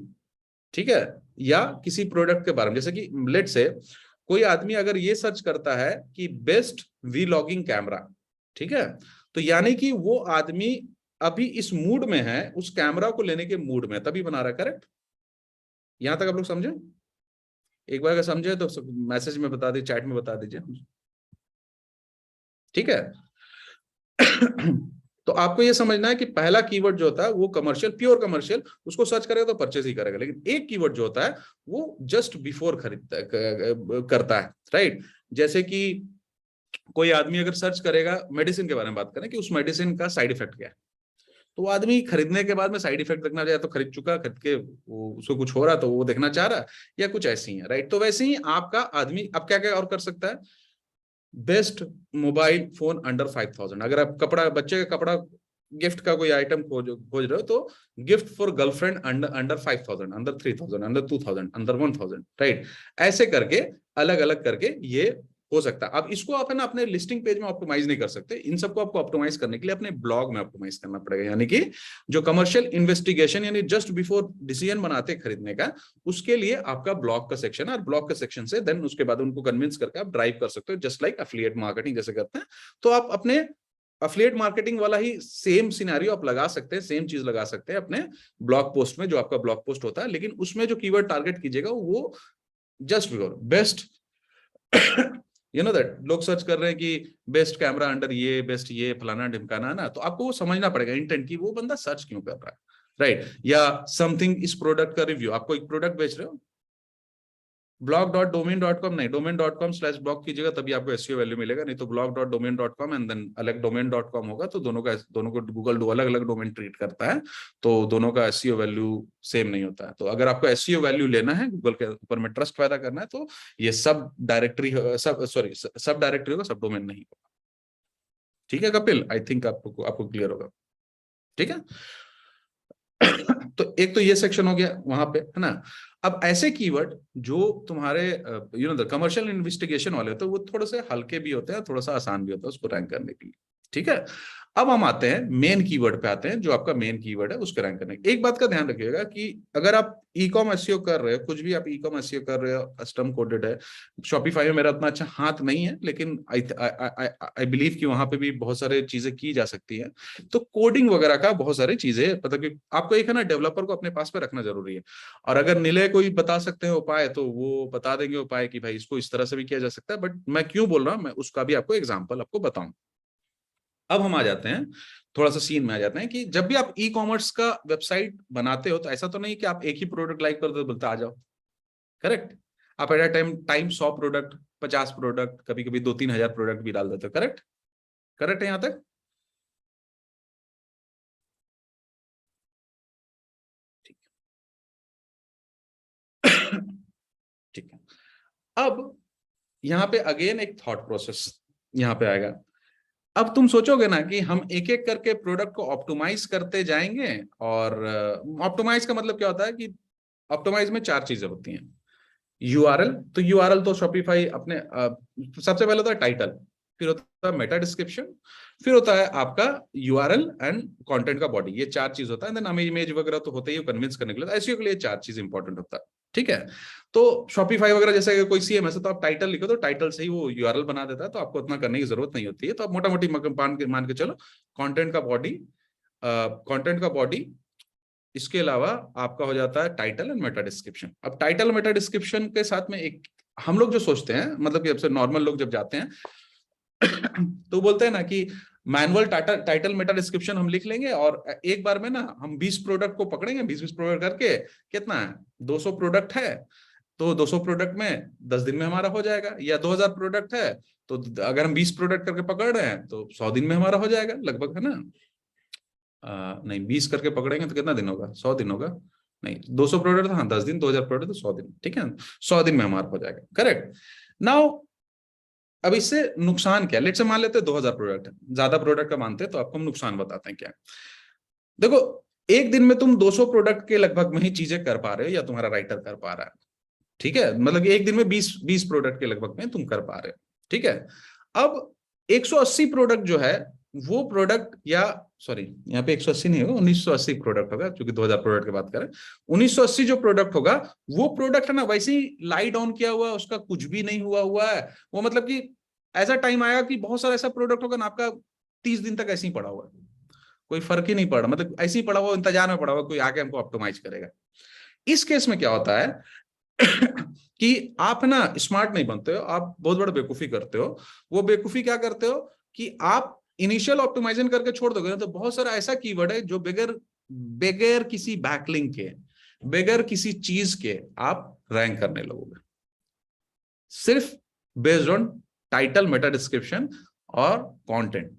ठीक है, या किसी प्रोडक्ट के बारे में, जैसे कि लेट से कोई आदमी अगर ये सर्च करता है कि बेस्ट वीलॉगिंग कैमरा, ठीक है, तो यानी कि वो आदमी अभी इस मूड में है, उस कैमरा को लेने के मूड में तभी बना रहा है। करेक्ट, यहां तक आप लोग समझे? एक बार अगर समझे तो मैसेज में बता दीजिए, चैट में बता दीजिए। ठीक है। तो आपको ये समझना है कि पहला कीवर्ड जो होता है वो कमर्शियल, प्योर कमर्शियल, उसको सर्च करेगा तो परचेज ही करेगा। लेकिन एक कीवर्ड जो होता है वो जस्ट बिफोर खरीदता करता है, राइट। जैसे कि कोई आदमी अगर सर्च करेगा, मेडिसिन के बारे में बात करें कि उस मेडिसिन का साइड इफेक्ट क्या है, तो वो आदमी खरीदने के बाद में साइड इफेक्ट देखना चाहे तो खरीद चुका, खरीद के उसको कुछ हो रहा तो वो देखना चाह रहा है, या कुछ ऐसी है, राइट। तो वैसे ही आपका आदमी अब क्या क्या और कर सकता है, बेस्ट मोबाइल फोन अंडर 5000। अगर आप कपड़ा, बच्चे का कपड़ा गिफ्ट का कोई आइटम खोज रहे हो तो gift for girlfriend under 5000, under 3000, under 2000, under 1000, right. ऐसे करके अलग अलग करके ये हो सकता है। अब इसको आप है ना अपने लिस्टिंग पेज में ऑप्टिमाइज नहीं कर सकते, इन सबको आपको ऑप्टिमाइज करने के लिए अपने ब्लॉग में ऑप्टिमाइज करना पड़ेगा। यानी कि जो कमर्शियल इन्वेस्टिगेशन, यानी जस्ट बिफोर डिसीजन बनाते खरीदने का, उसके लिए आपका ब्लॉग का सेक्शन है, और ब्लॉग के सेक्शन से देन उसके बाद उनको कन्विंस करके आप ड्राइव कर सकते हो, जस्ट लाइक एफिलिएट मार्केटिंग जैसे करते हैं। तो आप अपने एफिलिएट मार्केटिंग वाला ही सेम सिनेरियो आप लगा सकते हैं, सेम चीज लगा सकते हैं अपने ब्लॉग पोस्ट में, जो आपका ब्लॉग पोस्ट होता है। लेकिन उसमें जो कीवर्ड टारगेट कीजिएगा वो just before best, you know that लोग सर्च कर रहे हैं कि बेस्ट कैमरा अंडर ये, बेस्ट ये फलाना ढिमकाना ना, तो आपको वो समझना पड़ेगा इंटेंट की वो बंदा सर्च क्यों कर रहा है, राइट। या समथिंग, इस प्रोडक्ट का रिव्यू, आपको एक प्रोडक्ट बेच रहे हो, blog.domain.com नहीं, domain.com/blog कीजिएगा तभी आपको एसईओ वैल्यू मिलेगा, नहीं तो blog.domain.com एंड देन अलग domain.com होगा, तो दोनों को गूगल दो अलग अलग डोमेन ट्रीट करता है, तो दोनों का एसईओ वैल्यू सेम नहीं होता है। तो अगर आपको एसईओ वैल्यू लेना है, गूगल के ऊपर में ट्रस्ट पैदा करना है, तो ये सब डायरेक्टरी होगा, सब डोमेन नहीं होगा। ठीक है कपिल, आई थिंक आपको क्लियर होगा। ठीक है। तो एक तो ये सेक्शन हो गया वहां पे, है ना। अब ऐसे कीवर्ड जो तुम्हारे कमर्शियल इन्वेस्टिगेशन वाले होते हैं वो थोड़े से हल्के भी होते हैं, थोड़ा सा आसान भी होता है उसको रैंक करने के लिए। ठीक है, अब हम आते हैं मेन कीवर्ड पे, आते हैं जो आपका मेन कीवर्ड है उसको रैंक करने। एक बात का ध्यान रखिएगा कि अगर आप ई कॉम एसईओ कर रहे हो, कुछ भी आप ई कॉम एसईओ कर रहे हो, कस्टम कोडेड है, शॉपिफाई में मेरा उतना अच्छा हाथ नहीं है, लेकिन आई बिलीव कि वहां पे भी बहुत सारे चीजें की जा सकती है। तो कोडिंग वगैरह का बहुत सारी चीजें, मतलब कि आपको एक है ना डेवलपर को अपने पास में रखना जरूरी है। और अगर निलय कोई बता सकते हैं उपाय तो वो बता देंगे उपाय कि भाई इसको इस तरह से भी किया जा सकता है, बट मैं क्यों बोल रहा हूँ, मैं उसका भी आपको एग्जाम्पल आपको बताऊं। अब हम आ जाते हैं, थोड़ा सा सीन में आ जाते हैं कि जब भी आप ई कॉमर्स का वेबसाइट बनाते हो तो ऐसा तो नहीं कि आप एक ही प्रोडक्ट लाइक कर दो बोलते आ जाओ, करेक्ट? आप at a time 100 product, 50 product, कभी कभी 2-3 हजार प्रोडक्ट भी डाल देते हो, करेक्ट? करेक्ट है यहां तक? ठीक है। ठीक है। अब यहाँ पे अगेन एक थॉट प्रोसेस यहाँ पे आएगा। अब तुम सोचोगे ना कि हम एक एक करके प्रोडक्ट को ऑप्टिमाइज करते जाएंगे, और ऑप्टिमाइज का मतलब क्या होता है कि ऑप्टिमाइज में 4 चीजें होती हैं। यूआरएल, तो यूआरएल तो शॉपिफाई अपने सबसे पहले होता है टाइटल, फिर होता है मेटा डिस्क्रिप्शन, फिर होता है आपका यूआरएल एंड कंटेंट का बॉडी। ये 4 चीज होता है। देन हमें इमेज वगैरह तो होते ही कन्विंस करने के लिए, एसईओ के लिए 4 चीज इंपॉर्टेंट होता है, ठीक है? तो शॉपिफाई वगैरह जैसे अगर कोई सीएमएस है तो आप टाइटल लिखो तो टाइटल से ही वो यूआरएल बना देता है, तो आपको उतना करने की जरूरत नहीं होती है। तो आप मोटा मोटी मान के चलो कंटेंट का बॉडी, कंटेंट का बॉडी, इसके अलावा आपका हो जाता है टाइटल एंड मेटा डिस्क्रिप्शन। अब टाइटल मेटा डिस्क्रिप्शन के साथ में एक हम लोग जो सोचते हैं, मतलब कि सबसे नॉर्मल लोग जब जाते हैं तो बोलते हैं ना कि मैनुअल टाइटल मेटा डिस्क्रिप्शन हम लिख लेंगे और एक बार में ना हम 20 प्रोडक्ट को पकड़ेंगे, 20 प्रोडक्ट करके, कितना है 200 प्रोडक्ट है, तो 200 प्रोडक्ट में 10 दिन में हमारा हो जाएगा। या 2000 प्रोडक्ट है तो अगर हम 20 प्रोडक्ट करके पकड़ रहे हैं तो 100 दिन में हमारा हो जाएगा लगभग, है ना? नहीं, 20 करके पकड़ेंगे तो कितना दिन होगा? 100 दिन होगा। नहीं, 200 प्रोडक्ट, हाँ 10 दिन, 2000 प्रोडक्ट तो 100 दिन, ठीक है? 100 दिन में हमारा हो जाएगा, करेक्ट? नाउ अब इससे नुकसान क्या? लेट से मान लेते हैं 2000 प्रोडक्ट है, ज्यादा प्रोडक्ट का मानते हैं तो आपको हम नुकसान बताते हैं क्या। देखो, एक दिन में तुम 200 प्रोडक्ट के लगभग में ही चीजें कर पा रहे हो या तुम्हारा राइटर कर पा रहा है, ठीक है? मतलब एक दिन में 20 प्रोडक्ट के लगभग में तुम कर पा रहे हो, ठीक है? अब 180 प्रोडक्ट जो है वो प्रोडक्ट, या सॉरी यहाँ पे 180 नहीं होगा, 1980 प्रोडक्ट होगा, क्योंकि 2000 प्रोडक्ट की बात करें। 1980 जो प्रोडक्ट होगा वो प्रोडक्ट है ना वैसे ही लाइट ऑन किया हुआ, उसका कुछ भी नहीं हुआ हुआ है। वो मतलब कि ऐसा टाइम आएगा कि बहुत सारा ऐसा प्रोडक्ट होगा ना आपका 30 दिन तक ऐसे ही पड़ा हुआ है, कोई फर्क ही नहीं पड़ा, मतलब ऐसे ही पड़ा हुआ, इंतजार में पड़ा हुआ, कोई आके हमको ऑप्टिमाइज करेगा। इस केस में क्या होता है कि आप ना स्मार्ट नहीं बनते हो, आप बहुत बड़ा बेवकूफी करते हो। वो बेवकूफी क्या करते हो कि आप इनिशियल ऑप्टिमाइजेशन करके छोड़ दोगे ना, तो बहुत सारा ऐसा कीवर्ड है जो बगैर बगैर किसी बैकलिंक के, बगैर किसी चीज के आप रैंक करने लगोगे, सिर्फ based on title, Meta description और कंटेंट।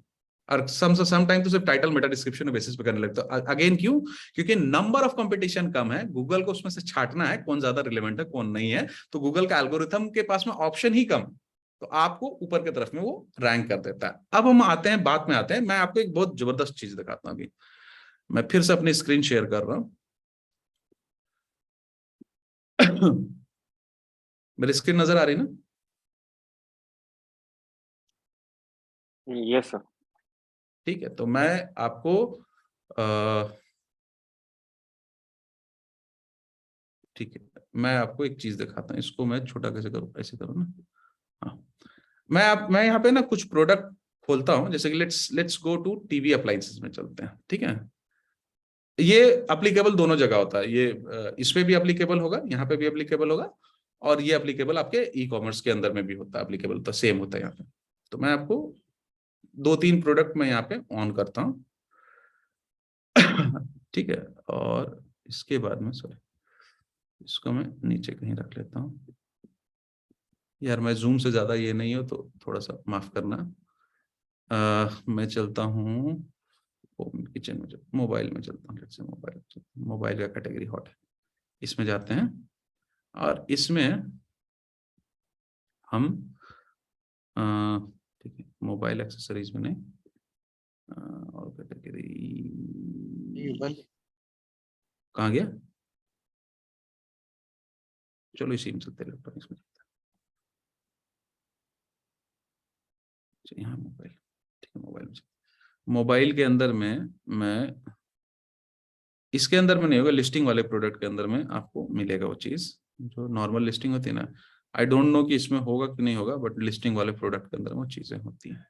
और सम टाइम तो सिर्फ टाइटल मेटा डिस्क्रिप्शन बेसिस पे करने लगते हो। अगेन क्यों? क्योंकि नंबर ऑफ कंपटीशन कम है, गूगल को उसमें से छांटना है कौन ज्यादा रिलेवेंट है कौन नहीं है, तो गूगल का एल्गोरिथम के पास में ऑप्शन ही कम, तो आपको ऊपर की तरफ में वो रैंक कर देता है। अब हम आते हैं, बात में आते हैं, मैं आपको एक बहुत जबरदस्त चीज दिखाता हूं। अभी मैं फिर से अपनी स्क्रीन शेयर कर रहा हूं। मेरी स्क्रीन नजर आ रही ना? Yes sir. ठीक है, तो मैं आपको ठीक है, मैं आपको एक चीज दिखाता हूँ। इसको मैं छोटा कैसे करूँ? ऐसे करूँ ना? हाँ, मैं यहाँ पे ना कुछ प्रोडक्ट खोलता हूँ, जैसे कि let's let's go to TV appliances में चलते हैं, ठीक है? ये अप्लीकेबल दोनों जगह होता है, ये इस पे भी अप्लीकेबल होगा, यहाँ पे भी अप्लीकेबल होगा, और ये अप्लीकेबल आपके ई कॉमर्स के अंदर में भी होता है, अप्लीकेबल तो सेम होता है यहाँ पे। तो मैं आपको 2-3 प्रोडक्ट मैं यहाँ पे ऑन करता हूँ। ठीक है, और इसके बाद में सॉरी, इसको मैं नीचे कहीं रख लेता हूँ। यार मैं जूम से ज्यादा ये नहीं हो तो थोड़ा सा माफ करना। मैं चलता हूँ किचन में, मोबाइल में चलता हूँ, जैसे मोबाइल का कैटेगरी हॉट है, इसमें जाते हैं और इसमें हम ठीक है, मोबाइल एक्सेसरीज में नहीं, और कैटेगरी कहाँ गया? चलो इसी में चलते, इलेक्ट्रॉनिक्स में चलते हैं। यहाँ मोबाइल, ठीक है, मोबाइल में मोबाइल के अंदर में मैं, इसके अंदर में नहीं होगा, लिस्टिंग वाले प्रोडक्ट के अंदर में आपको मिलेगा वो चीज जो नॉर्मल लिस्टिंग होती है ना। आई डोंट नो कि इसमें होगा कि नहीं होगा, बट लिस्टिंग वाले प्रोडक्ट के अंदर वो चीजें होती हैं।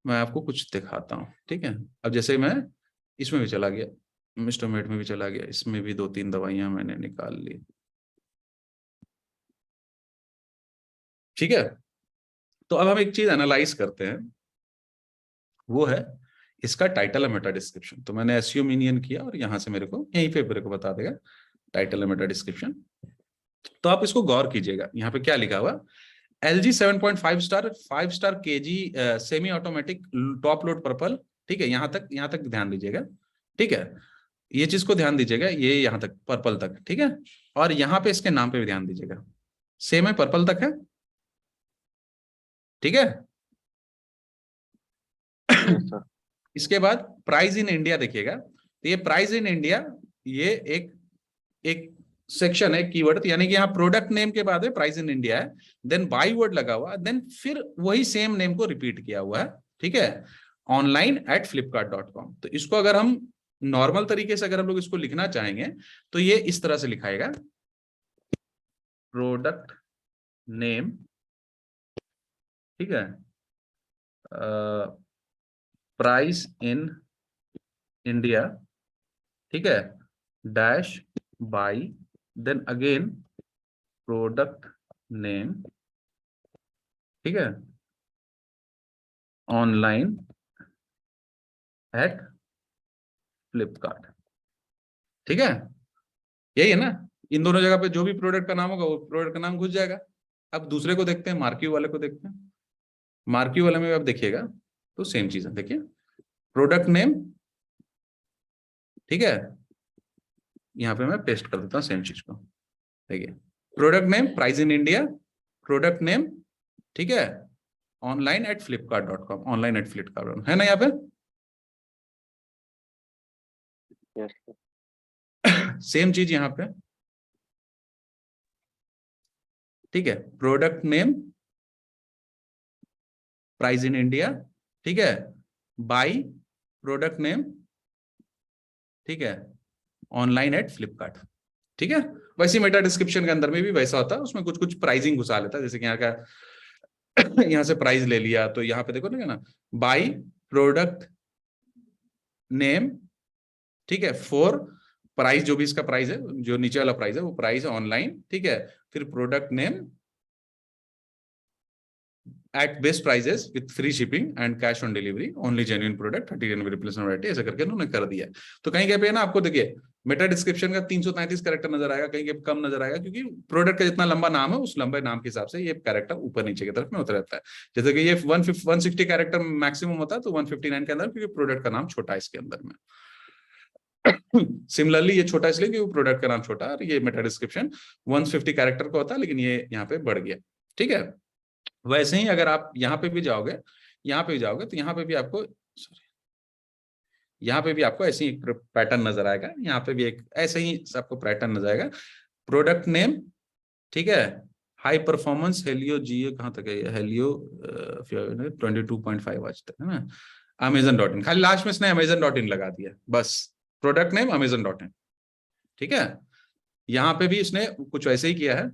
मैं आपको कुछ दिखाता हूँ, ठीक है? अब जैसे मैं इसमें भी चला गया, मिस्टर मेड में भी चला गया, इसमें भी 2-3 दवाइयां मैंने निकाल ली, ठीक है? तो अब हम एक चीज एनालाइज करते हैं, वो है इसका टाइटल और मेटा डिस्क्रिप्शन। तो मैंने एसईओ मिनियन किया और यहाँ से मेरे को यहीं पे मेरे को बता देगा टाइटल और मेटा डिस्क्रिप्शन। तो आप इसको गौर कीजिएगा, यहाँ पे क्या लिखा हुआ, LG 7.5 star 5 star KG semi automatic top load purple. ठीक है, यहाँ तक ध्यान दीजिएगा। ठीक है, ये चीज को ध्यान दीजिएगा, ये यहाँ तक पर्पल तक। ठीक है, और यहाँ पे इसके नाम पे भी ध्यान दीजिएगा, सेम है, पर्पल तक है। ठीक है Yes, sir. इसके बाद प्राइस इन इंडिया देखिएगा, तो ये प्राइस इन इंडिया ये एक सेक्शन है कीवर्ड, यानी कि यहाँ प्रोडक्ट नेम के बाद है प्राइस इन इंडिया है, देन बाई वर्ड लगा हुआ, देन फिर वही सेम नेम को रिपीट किया हुआ है। ठीक है, online@flipkart.com। तो इसको अगर हम नॉर्मल तरीके से अगर हम लोग इसको लिखना चाहेंगे तो ये इस तरह से लिखाएगा, प्रोडक्ट नेम, ठीक है, प्राइस इन इंडिया, ठीक है, dash buy, then again product name, ठीक है, ऑनलाइन एट फ्लिपकार्ट। ठीक है, यही है ना, इन दोनों जगह पे जो भी प्रोडक्ट का नाम होगा वो प्रोडक्ट का नाम घुस जाएगा। अब दूसरे को देखते हैं, मार्क्यू वाले को देखते हैं। मार्क्यू वाले में आप देखिएगा तो सेम चीज है, देखिए प्रोडक्ट नेम, ठीक है, यहाँ पे मैं पेस्ट कर देता हूँ सेम चीज को। देखिए product name price in India, product name, ठीक है, online@flipkart.com, online@flipkart है ना यहाँ पे। Yes, sir. सेम चीज यहाँ पे, ठीक है, product name price in India, ठीक है, बाई प्रोडक्ट नेम, ठीक है, online@flipkart। ठीक है, वैसे मेटा डिस्क्रिप्शन के अंदर में भी वैसा होता है, उसमें कुछ कुछ प्राइसिंग घुसा लेता है, जैसे कि यहाँ का यहाँ से प्राइस ले लिया तो यहाँ पे देखो ना, बाई प्रोडक्ट नेम, ठीक है, फॉर प्राइस, जो भी इसका प्राइस है, जो नीचे वाला प्राइस है वो प्राइस है ऑनलाइन, ठीक है, फिर product name at best prices with free shipping and cash on delivery, only genuine product, 30 दिन में रिप्लेसमेंट वैरायटी, ऐसा करके उन्होंने कर दिया। तो कहीं पे ना आपको देखिए मेटा डिस्क्रिप्शन का 333 कैरेक्टर नजर आएगा, कहीं कम नजर आएगा, क्योंकि प्रोडक्ट का जितना लंबा नाम है उस लंबे नाम के हिसाब से ये कैरेक्टर ऊपर नीचे की तरफ में होता रहता है। जैसे कि ये 160 कैरेक्टर मैक्सिमम होता है, तो 159 के अंदर, क्योंकि प्रोडक्ट का नाम छोटा है इसके अंदर में। सिमिलरली ये छोटा इसलिए क्योंकि प्रोडक्ट का नाम छोटा है, और ये मेटा डिस्क्रिप्शन 150 कैरेक्टर का होता है, लेकिन ये यहाँ पे बढ़ गया। ठीक है, वैसे ही अगर आप यहाँ पे भी जाओगे, तो यहाँ पे भी आपको ऐसे ही एक पैटर्न नजर आएगा, यहाँ पे भी एक ऐसे ही आपको पैटर्न नजर आएगा, प्रोडक्ट नेम, ठीक है, हाई परफॉर्मेंस हेलियो जियो, कहाँ तक है हेलियो 22.5 आज तक है ना, Amazon.in, खाली लास्ट में इसने Amazon.in लगा दिया, बस प्रोडक्ट नेम Amazon.in। ठीक है, यहाँ पे भी इसने कुछ वैसे ही किया है,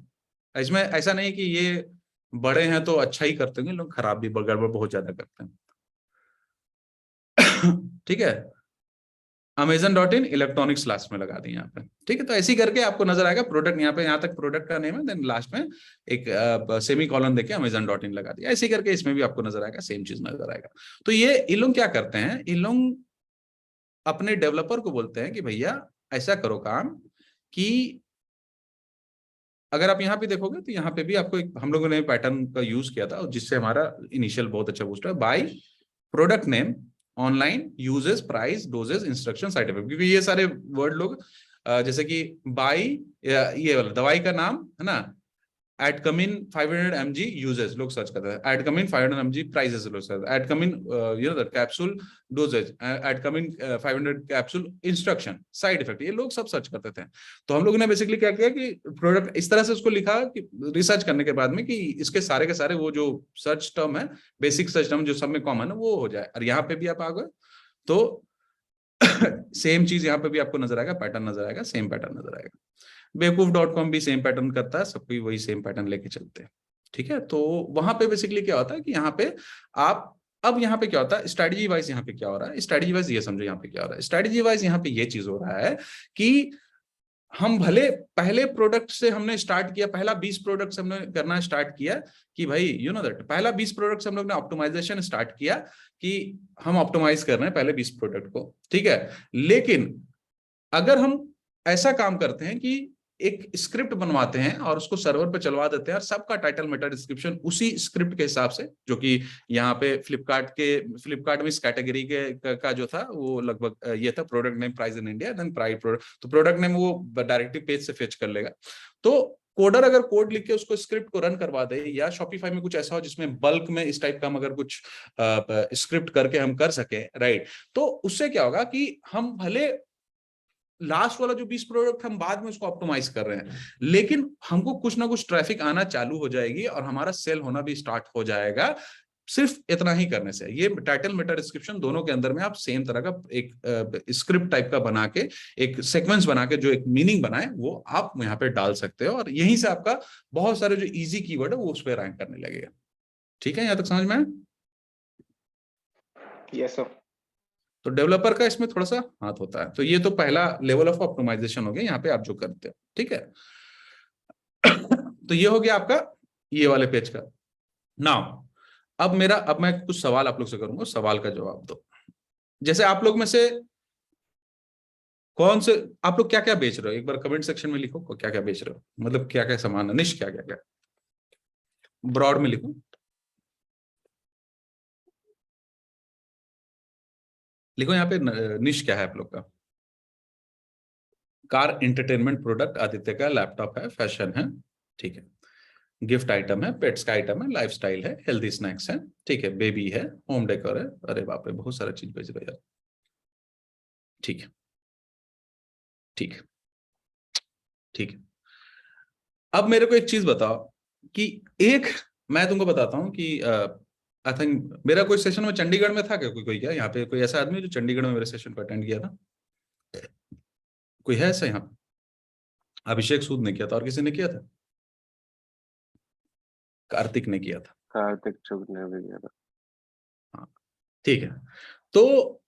इसमें ऐसा नहीं कि ये बड़े हैं तो अच्छा ही करते हैं, लोग खराब भी गड़बड़ बहुत ज्यादा करते हैं। ठीक है, Amazon.in इलेक्ट्रॉनिक्स लास्ट में लगा दी यहाँ पे। ठीक है, तो ऐसे ही करके आपको नजर आएगा प्रोडक्ट, यहाँ पे यहाँ तक प्रोडक्ट का नेम है, देन लास्ट में एक सेमी कॉलन देके Amazon.in लगा दिया, ऐसे ही करके इसमें भी आपको नजर आएगा, सेम चीज नजर आएगा। तो ये लोग क्या करते हैं, इन लोग अपने डेवलपर को बोलते हैं कि भैया ऐसा करो काम कि अगर आप यहाँ पे देखोगे तो यहाँ पे भी आपको एक हम लोगों ने पैटर्न का यूज किया था, जिससे हमारा इनिशियल बहुत अच्छा बूस्ट है, by product name, online, uses, price, doses, instruction, side effect, क्योंकि ये सारे वर्ड लोग जैसे कि बाय, ये वाला दवाई का नाम है ना, एडकमिन 500 mg यूजेस लोग सर्च करते हैं, एडकमिन 500 mg प्राइसेस लोग सर्च, एडकमिन दैट कैप्सूल डोजेज, एडकमिन 500 कैप्सूल इंस्ट्रक्शन, साइड इफेक्ट, ये लोग सब सर्च करते थे। तो हम लोगों ने बेसिकली क्या किया कि प्रोडक्ट इस तरह से उसको लिखा कि रिसर्च करने के बाद में कि इसके सारे के सारे वो जो सर्च टर्म है, बेसिक सर्च टर्म जो सब में कॉमन है, वो हो जाए। और यहाँ पे भी आप आ गए तो सेम चीज यहाँ पे भी आपको नजर आएगा, पैटर्न नजर आएगा, सेम पैटर्न नजर आएगा। बेवकूफ.com भी सेम पैटर्न करता है, सबको वही सेम पैटर्न लेके चलते हैं। ठीक है, तो वहां पे बेसिकली क्या होता है कि यहाँ पे आप, अब यहाँ पे क्या होता है स्ट्रेटजी वाइज, यहाँ पे क्या हो रहा है स्ट्रेटजी वाइज, ये समझो यहाँ पे क्या हो रहा है स्ट्रेटजी वाइज, यहाँ पे ये चीज हो रहा है कि हम भले पहले प्रोडक्ट से हमने स्टार्ट किया, पहला 20 प्रोडक्ट से हमने करना स्टार्ट किया कि भाई यू नो दैट, पहला 20 प्रोडक्ट से हम लोग ने ऑप्टिमाइजेशन स्टार्ट किया कि हम ऑप्टिमाइज कर रहे हैं पहले 20 प्रोडक्ट को, ठीक है। लेकिन अगर हम ऐसा काम करते हैं कि एक स्क्रिप्ट बनवाते हैं और उसको सर्वर पे चलवा देते हैं और सबका टाइटल मेटा डिस्क्रिप्शन उसी स्क्रिप्ट के हिसाब से, जो कि यहाँ पे फ्लिपकार्ट में इस कैटेगरी का जो था वो लगभग ये था, product name price in India, then price product, तो प्रोडक्ट नेम वो डायरेक्टली पेज से फेच कर लेगा। तो कोडर अगर कोड लिख के उसको स्क्रिप्ट को रन करवा दे, या शॉपिफाई में कुछ ऐसा हो जिसमें बल्क में इस टाइप का हम अगर कुछ स्क्रिप्ट करके हम कर सके, राइट, तो उससे क्या होगा कि हम भले लास्ट वाला जो 20 प्रोडक्ट हम बाद में उसको ऑप्टिमाइज कर रहे हैं, लेकिन हमको कुछ ना कुछ ट्रैफिक आना चालू हो जाएगी और हमारा सेल होना भी स्टार्ट हो जाएगा सिर्फ इतना ही करने से। ये टाइटल मेटा डिस्क्रिप्शन दोनों के अंदर में आप सेम तरह का एक स्क्रिप्ट टाइप का बना के, एक सीक्वेंस बना के जो एक मीनिंग बनाए वो आप यहाँ पे डाल सकते हो, और यहीं से आपका बहुत सारे जो इजी कीवर्ड है वो उस पर रैंक करने लगेगा। ठीक है, यहाँ तक समझ में? Yes sir. तो डेवलपर का इसमें थोड़ा सा हाथ होता है। तो ये तो पहला लेवल ऑफ ऑप्टिमाइजेशन हो गया यहाँ पे आप जो करते हो, ठीक है। तो ये हो गया आपका ये वाले पेज का। नाउ अब मैं कुछ सवाल आप लोग से करूंगा, सवाल का जवाब दो। जैसे आप लोग में से कौन से, आप लोग क्या क्या बेच रहे हो, एक बार कमेंट सेक्शन में लिखो क्या क्या बेच रहे हो, मतलब क्या क्या सामान है, निश क्या क्या क्या, ब्रॉड में लिखो, लिखो यहाँ पे निश क्या है आप लोग का। कार एंटरटेनमेंट प्रोडक्ट, आदित्य का लैपटॉप है, फैशन है, ठीक है, गिफ्ट आइटम है, पेट्स का आइटम है, लाइफस्टाइल है, हेल्दी स्नैक्स है, ठीक है, बेबी है, होम डेकोर है, अरे बाप रे बहुत सारा चीज बेच रहे यार, ठीक है ठीक है ठीक है। अब मेरे को एक चीज बताओ कि एक, मैं तुमको बताता हूं कि आई थिंक मेरा कोई सेशन में चंडीगढ़ में था क्या, कोई क्या यहाँ पे कोई ऐसा आदमी जो चंडीगढ़ में मेरे सेशन को अटेंड किया था, कोई है ऐसा यहाँ पे? अभिषेक सूद ने किया था, और किसी ने किया था? कार्तिक ने किया था, कार्तिक चुग ने भी किया था। हाँ ठीक है। तो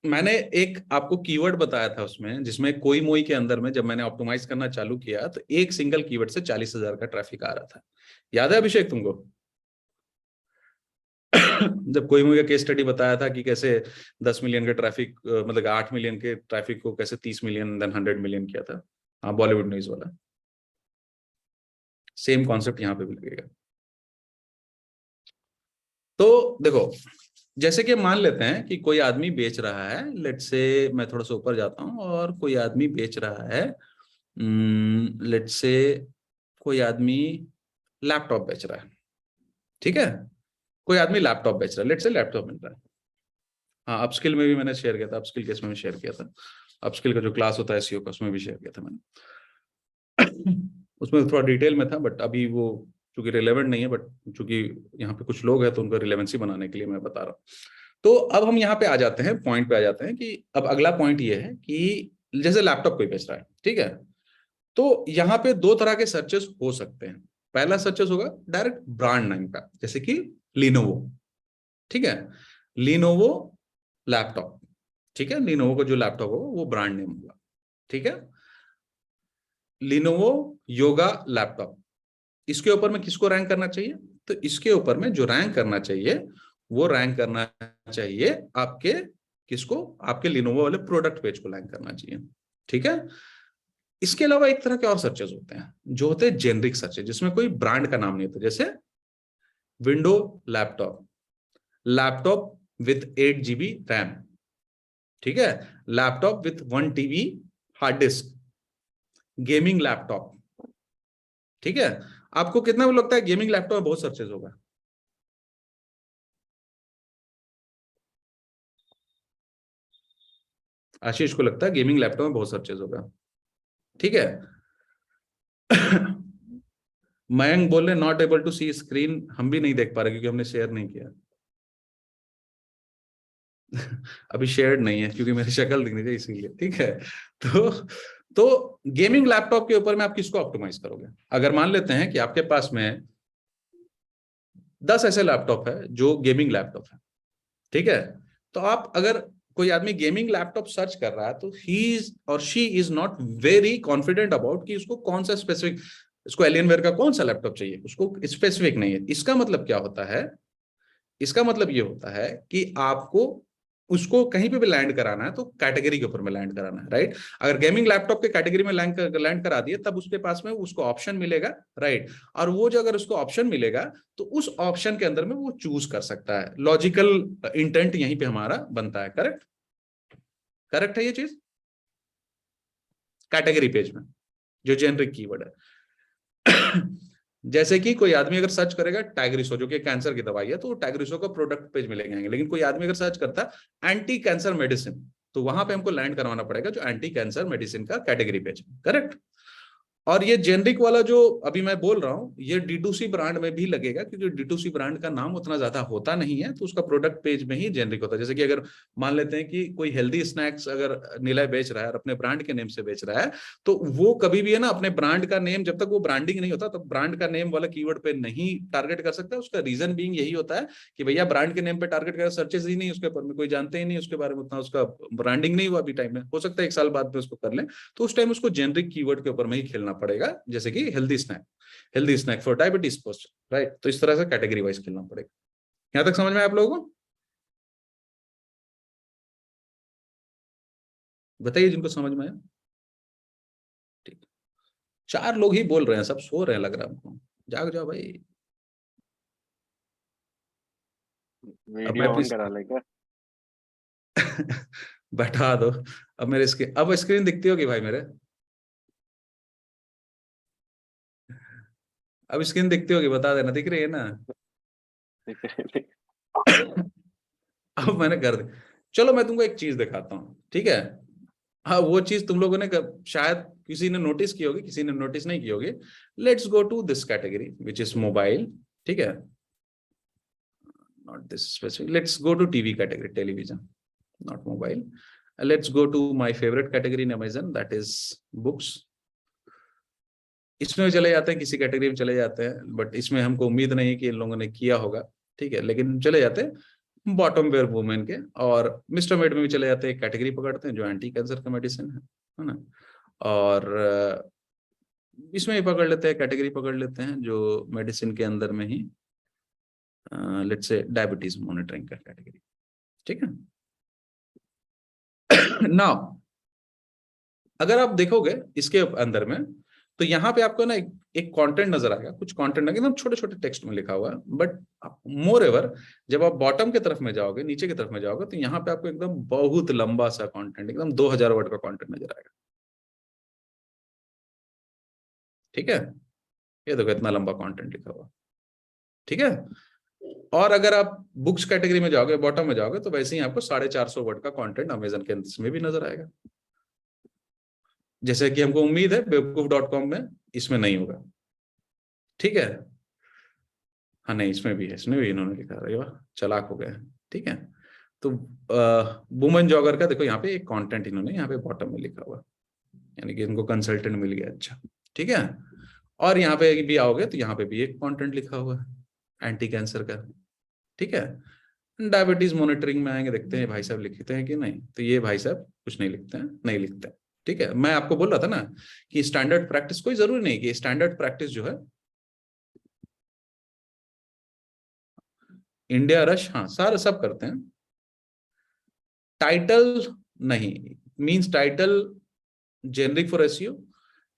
मैंने एक आपको कीवर्ड बताया था उसमें, जिसमें कोई मोई के अंदर में जब मैंने ऑप्टिमाइज करना चालू किया तो एक सिंगल कीवर्ड से 40,000 का ट्रैफिक आ रहा था। याद है अभिषेक तुमको? जब कोई मोई का केस स्टडी बताया था कि कैसे 10 मिलियन के ट्रैफिक, मतलब 8 मिलियन के ट्रैफिक को कैसे 30 मिलियन देन 100 मिलियन किया था, हाँ बॉलीवुड न्यूज वाला। सेम कॉन्सेप्ट यहाँ पे भी लगेगा। तो देखो, जैसे कि मान लेते हैं कि कोई आदमी बेच रहा है, लेट्स से मैं थोड़ा सा ऊपर जाता हूं, और कोई आदमी बेच रहा है, लेट्स से कोई आदमी लैपटॉप बेच रहा है, ठीक है, कोई आदमी लैपटॉप बेच रहा है, लेट्स से लैपटॉप मिल रहा है। हाँ अपस्किल में भी मैंने शेयर किया था, अपस्किल केस में भी शेयर किया था, अपस्किल का जो क्लास होता है एसईओ का उसमें भी शेयर किया था मैंने। उसमें थोड़ा डिटेल में था, बट अभी वो चूंकि रिलेवेंट नहीं है, बट चूंकि यहाँ पे कुछ लोग हैं तो उनका रिलेवेंसी बनाने के लिए मैं बता रहा हूँ। तो अब हम यहाँ पे आ जाते हैं, पॉइंट पे आ जाते हैं कि अब अगला पॉइंट ये है कि जैसे लैपटॉप कोई बेच रहा है, ठीक है, तो यहाँ पे दो तरह के सर्चेस हो सकते हैं। पहला सर्चेस होगा डायरेक्ट ब्रांड नेम का, जैसे कि लिनोवो, ठीक है, लिनोवो लैपटॉप, ठीक है, लिनोवो का जो लैपटॉप होगा वो ब्रांड नेम होगा, ठीक है। लिनोवो योगा लैपटॉप, इसके ऊपर में किसको रैंक करना चाहिए? तो इसके ऊपर में जो रैंक करना चाहिए वो रैंक करना चाहिए आपके किसको? आपके लिनोवो वाले प्रोडक्ट पेज को रैंक करना चाहिए, ठीक है। इसके अलावा एक तरह के और सर्चेस होते हैं जो होते हैं जेनरिक सर्चेस, जिसमें कोई ब्रांड का नाम नहीं होता, जैसे window laptop, laptop with 8 GB RAM, ठीक है, laptop with 1 TB hard disk, gaming laptop, ठीक है। आपको कितना लगता है गेमिंग लैपटॉप में बहुत सर्चेस होगा? आशीष को लगता है गेमिंग लैपटॉप में बहुत सर्चेस होगा, ठीक है। मयंक बोल रहे not able to see screen, हम भी नहीं देख पा रहे क्योंकि हमने शेयर नहीं किया। अभी शेयर्ड नहीं है क्योंकि मेरी शक्ल दिखनी चाहिए इसीलिए, ठीक है। तो गेमिंग लैपटॉप के ऊपर में आप किसको ऑप्टिमाइज करोगे? अगर मान लेते हैं कि आपके पास में 10 ऐसे लैपटॉप है जो गेमिंग लैपटॉप है, ठीक है, तो आप अगर कोई आदमी गेमिंग लैपटॉप सर्च कर रहा है तो ही इज और she is not very confident about कि उसको कौन सा स्पेसिफिक, उसको एलियनवेयर का कौन सा लैपटॉप चाहिए, उसको स्पेसिफिक नहीं है। इसका मतलब क्या होता है, इसका मतलब ये होता है कि आपको उसको कहीं पे भी लैंड कराना है तो कैटेगरी के ऊपर में लैंड कराना है, राइट। अगर गेमिंग लैपटॉप के कैटेगरी में लैंड करा दिए तब उसके पास में उसको ऑप्शन मिलेगा, राइट। और वो जो अगर उसको ऑप्शन मिलेगा तो उस ऑप्शन के अंदर में वो चूज कर सकता है। लॉजिकल इंटेंट यहीं पे हमारा बनता है, करेक्ट, करेक्ट है ये चीज। कैटेगरी पेज में जो जेनरिक कीवर्ड है जैसे कि कोई आदमी अगर सर्च करेगा टाइग्रिसो जो कि कैंसर की दवाई है तो टाइग्रिसो का प्रोडक्ट पेज मिलेंगे आएंगे। लेकिन कोई आदमी अगर सर्च करता है एंटी कैंसर मेडिसिन तो वहां पे हमको लैंड करवाना पड़ेगा जो एंटी कैंसर मेडिसिन का कैटेगरी पेज, करेक्ट। और ये जेनरिक वाला जो अभी मैं बोल रहा हूं ये D2C ब्रांड में भी लगेगा क्योंकि D2C ब्रांड का नाम उतना ज्यादा होता नहीं है तो उसका प्रोडक्ट पेज में ही जेनरिक होता है। जैसे कि अगर मान लेते हैं कि कोई हेल्दी स्नैक्स अगर निलय बेच रहा है और अपने ब्रांड के नेम से बेच रहा है तो वो कभी भी है ना अपने ब्रांड का नेम, जब तक वो ब्रांडिंग नहीं होता तब ब्रांड का नेम वाला कीवर्ड पे नहीं टारगेट कर सकता। उसका रीजन बीइंग यही होता है कि भैया ब्रांड के नेम पे टारगेट कर, सर्चेस ही नहीं उसके ऊपर में, कोई जानते ही नहीं उसके बारे में, उतना उसका ब्रांडिंग नहीं हुआ अभी टाइम में, हो सकता है 1 साल बाद में उसको कर ले तो उस टाइम उसको जेनरिक कीवर्ड के ऊपर में ही खेलना पड़ेगा। जैसे कि healthy snack for diabetes post, right. तो इस तरह से कैटेगरी वाइज खेलना पड़ेगा। यहां तक समझ में आया आप लोगों को? बताइए जिनको समझ में आया। ठीक, 4 लोग ही बोल रहे हैं, सब सो रहे हैं लग रहा है हमको। जाग जाओ भाई। अब मैं वीडियो अपनी ऑन करा ले क्या? बैठा दो। अब मेरे स्क्रीन, अब स्क्रीन दिखती होगी भाई मेरे, अब स्क्रीन दिखती होगी, बता देना, दिख रही है ना? अब मैंने कर दी। चलो मैं तुमको एक चीज दिखाता हूँ, ठीक है। हाँ वो चीज तुम लोगों ने शायद किसी ने नोटिस की होगी, किसी ने नोटिस नहीं की होगी। Let's go to this category which is mobile, ठीक है, not this specific. Let's go to TV category, television, not mobile. Let's go to my favourite category in Amazon, that is books. इसमें चले जाते हैं, किसी कैटेगरी में चले जाते हैं, बट इसमें हमको उम्मीद नहीं कि इन लोगों ने किया होगा, ठीक है, लेकिन चले जाते हैं बॉटम वेयर वुमेन के। और मिस्टर मेड में भी चले जाते हैं, कैटेगरी पकड़ते हैं जो एंटी कैंसर का मेडिसिन है ना। और इसमें ही पकड़ लेते हैं, कैटेगरी पकड़ लेते हैं जो मेडिसिन के अंदर में ही, लेट्स से डायबिटीज मॉनिटरिंग का कैटेगरी, ठीक है। नाउ अगर आप देखोगे इसके अंदर में तो यहाँ पे आपको ना एक कंटेंट नजर आएगा, कुछ कंटेंट एकदम छोटे छोटे टेक्स्ट में लिखा हुआ है। बट मोर एवर जब आप बॉटम की तरफ में जाओगे, नीचे की तरफ में जाओगे तो यहाँ पे आपको एकदम बहुत लंबा सा कंटेंट, एकदम 2000 वर्ड का कंटेंट नजर आएगा, ठीक है। ये देखो इतना लंबा कंटेंट लिखा हुआ, ठीक है। और अगर आप बुक्स कैटेगरी में जाओगे, बॉटम में जाओगे तो वैसे ही आपको 450 वर्ड का कंटेंट अमेजन के में भी नजर आएगा। जैसे कि हमको उम्मीद है बेवकूफ.com में इसमें नहीं होगा, ठीक है। हाँ नहीं इसमें भी है, इसमें भी इन्होंने लिखा, अरे वाह चालाक हो गए, ठीक है। तो वुमन जॉगर का देखो यहाँ पे एक कंटेंट इन्होंने यहाँ पे बॉटम में लिखा हुआ, यानी कि इनको कंसल्टेंट मिल गया, अच्छा ठीक है। और यहाँ पे भी आओगे तो यहाँ पे भी एक कंटेंट लिखा हुआ है एंटी कैंसर का, ठीक है। डायबिटीज मॉनिटरिंग में आएंगे, देखते हैं भाई साहब लिखते हैं कि नहीं, तो ये भाई साहब कुछ नहीं लिखते हैं, नहीं लिखते हैं, ठीक है। मैं आपको बोल रहा था ना कि स्टैंडर्ड प्रैक्टिस, कोई जरूरी नहीं कि स्टैंडर्ड प्रैक्टिस जो है इंडिया रश, हाँ सारे सब करते हैं। टाइटल नहीं, means title generic for SEO,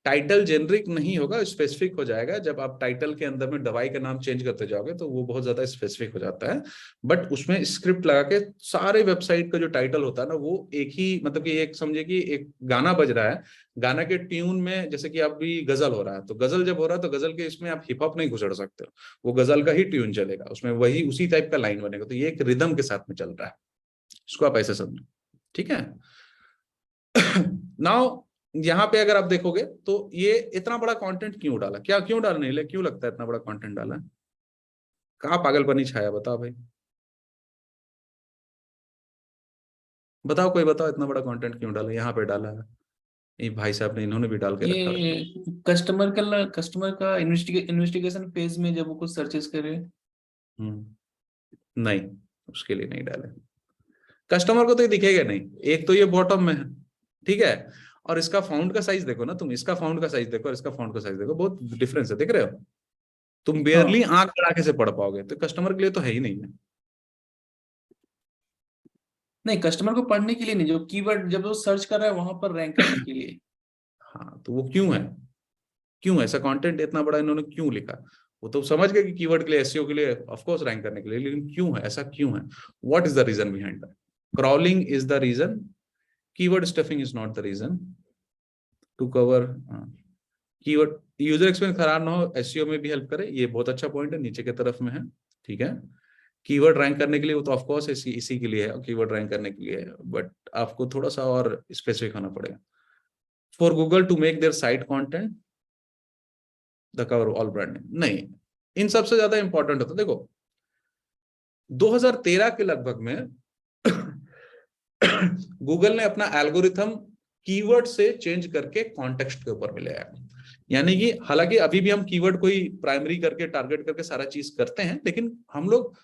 title generic नहीं होगा, स्पेसिफिक हो जाएगा। जब आप टाइटल के अंदर में दवाई का नाम चेंज करते जाओगे तो वो बहुत ज्यादा स्पेसिफिक हो जाता है। बट उसमें स्क्रिप्ट लगा के सारे वेबसाइट का जो टाइटल होता है ना वो एक ही, मतलब कि एक समझे कि एक गाना बज रहा है, गाना के ट्यून में, जैसे कि आप भी गजल हो रहा है तो गजल जब हो रहा है तो गजल के इसमें आप हिप हॉप नहीं घुसड़ सकते हो, वो गजल का ही ट्यून चलेगा उसमें, वही उसी टाइप का लाइन बनेगा। तो ये एक रिदम के साथ में चल रहा है, इसको आप ऐसे समझो, ठीक है। नाउ यहाँ पे अगर आप देखोगे तो ये इतना बड़ा कंटेंट क्यों डाला, क्या क्यों डालने ले, क्यों लगता है इतना बड़ा कंटेंट डाला, कहाँ पागलपनी छाया, बताओ भाई, बताओ कोई बताओ, इतना बड़ा कंटेंट क्यों डाला, यहाँ पे डाला है ये भाई साहब ने, इन्होंने भी डाल के रखा है। ये कस्टमर का इन्वेस्टिगेशन फेज में जब वो कुछ सर्चेस करे। नहीं उसके लिए नहीं डाले। कस्टमर को तो ये दिखेगा नहीं। एक तो ये बॉटम में है, ठीक है, और इसका फाउंड का साइज देखो ना तुम, इसका फाउंड का साइज देखो और इसका फाउंड का साइज देखो, बहुत डिफरेंस है, देख रहे हो? तुम बेयरली आंख गड़ा के से पढ़ पाओगे, तो कस्टमर के लिए तो है ही नहीं है। नहीं, कस्टमर को पढ़ने के लिए नहीं, जो कीवर्ड जब वो सर्च कर रहा है वहां पर रैंक करने के लिए। हाँ, तो वो क्यों है, क्यों ऐसा कंटेंट इतना बड़ा इन्होंने क्यों लिखा? वो तो समझ गए कि कीवर्ड के लिए, एसईओ के लिए, ऑफ कोर्स रैंक करने के लिए, लेकिन क्यों है ऐसा, क्यों है? What is the reason behind that? Crawling is the reason, keyword stuffing is not the reason to cover. Keyword user experience खराब ना हो, एसईओ में भी हेल्प करे, ये बहुत अच्छा पॉइंट है, नीचे की तरफ में है, ठीक है। कीवर्ड रैंक करने के लिए, वो तो ऑफ कोर्स इसी के लिए है, कीवर्ड रैंक करने के लिए, बट आपको थोड़ा सा और स्पेसिफिक होना पड़ेगा। For Google to make their site content the cover all branding, नहीं, इन सबसे ज्यादा इंपॉर्टेंट होता, देखो 2013 के लगभग में गूगल ने अपना एल्गोरिथम कीवर्ड से चेंज करके कॉन्टेक्स्ट के ऊपर में ले आया। यानी कि हालांकि अभी भी हम कीवर्ड को ही प्राइमरी करके टारगेट करके सारा चीज करते हैं, लेकिन हम लोग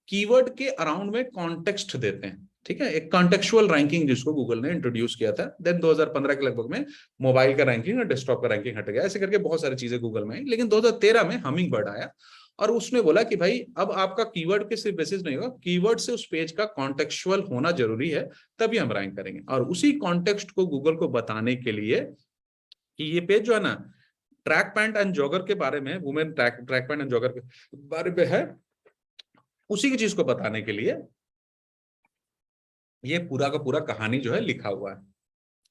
कीवर्ड के अराउंड में कॉन्टेक्स्ट देते हैं, ठीक है। एक कॉन्टेक्चुअल रैंकिंग जिसको गूगल ने इंट्रोड्यूस किया था, देन 2015 के लगभग में मोबाइल का रैंकिंग और डेस्कटॉप का रैंकिंग हट गया, ऐसे करके बहुत सारी चीजें गूगल में आई। लेकिन 2013 में हमिंग बर्ड आया और उसने बोला कि भाई अब आपका कीवर्ड के सिर्फ बेसिस नहीं होगा, कीवर्ड से उस पेज का कॉन्टेक्चुअल होना जरूरी है, तभी हम रैंक करेंगे। और उसी कॉन्टेक्स्ट को गूगल को बताने के लिए कि ये पेज जो है ना, ट्रैक पैंट एंड जॉगर के बारे में, women track pant and jogger के बारे में है, उसी की चीज को बताने के लिए ये पूरा का पूरा कहानी जो है लिखा हुआ है,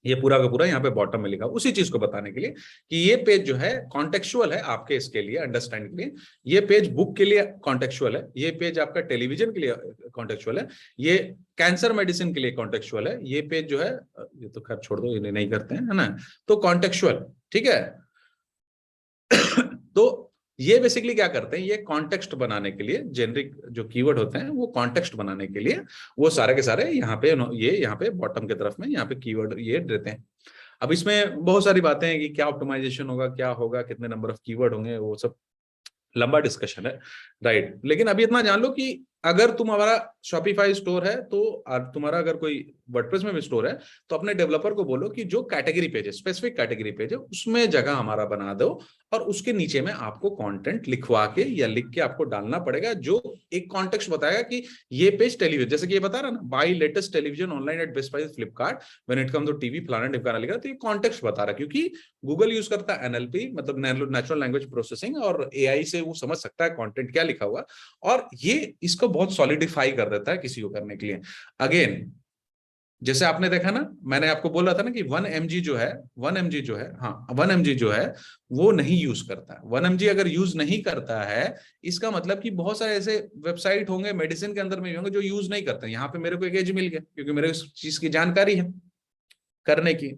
ये पूरा का पूरा यहाँ पे बॉटम में लिखा, उसी चीज को बताने के लिए कि ये पेज जो है कॉन्टेक्चुअल है आपके इसके लिए अंडरस्टैंड के लिए, ये पेज बुक के लिए कॉन्टेक्चुअल है, ये पेज आपका टेलीविजन के लिए कॉन्टेक्चुअल है, ये कैंसर मेडिसिन के लिए कॉन्टेक्चुअल है, ये पेज जो है, ये तो खैर छोड़ दो, ये नहीं करते हैं, है ना, तो कॉन्टेक्चुअल, ठीक है। तो ये बेसिकली क्या करते हैं, ये कॉन्टेक्स्ट बनाने के लिए, जेनरिक जो कीवर्ड होते हैं वो कॉन्टेक्स्ट बनाने के लिए वो सारे के सारे यहाँ पे, ये यहाँ पे बॉटम की तरफ में यहाँ पे कीवर्ड ये देते हैं। अब इसमें बहुत सारी बातें हैं कि क्या ऑप्टिमाइजेशन होगा, क्या होगा, कितने नंबर ऑफ कीवर्ड होंगे, वो सब लंबा डिस्कशन है, राइट। लेकिन अभी इतना जान लो कि अगर तुम्हारा शॉपिफाई स्टोर है, तो तुम्हारा अगर कोई वर्डप्रेस में भी स्टोर है, तो अपने डेवलपर को बोलो कि जो कैटेगरी पेज है, स्पेसिफिक कैटेगरी पेज है, उसमें जगह हमारा बना दो और उसके नीचे में आपको कंटेंट लिखवा के या लिख के आपको डालना पड़ेगा, जो एक कॉन्टेक्स्ट बताएगा कि ये पेज टेलीविजन, जैसे कि ये बता रहा ना, buy latest television online at best price Flipkart when it comes to TV फलाना ढिमकाना लिखा, तो ये कॉन्टेक्स्ट बता रहा है, क्योंकि गूगल यूज करता है एनएलपी, मतलब नेचुरल लैंग्वेज प्रोसेसिंग, और एआई से वो समझ सकता है कंटेंट क्या लिखा हुआ, और ये इसको बहुत सॉलिडिफाई कर देता है किसी को करने के लिए। अगेन जैसे आपने देखा ना, मैंने आपको बोला था ना कि 1 mg जो है, 1 mg जो है, हाँ 1 mg जो है वो नहीं यूज करता है। 1 mg अगर यूज नहीं करता है, इसका मतलब कि बहुत सारे ऐसे वेबसाइट होंगे मेडिसिन के अंदर में होंगे जो यूज नहीं करते हैं। यहाँ पे मेरे को एक एज मिल गया क्योंकि मेरे को इस चीज की जानकारी है करने की,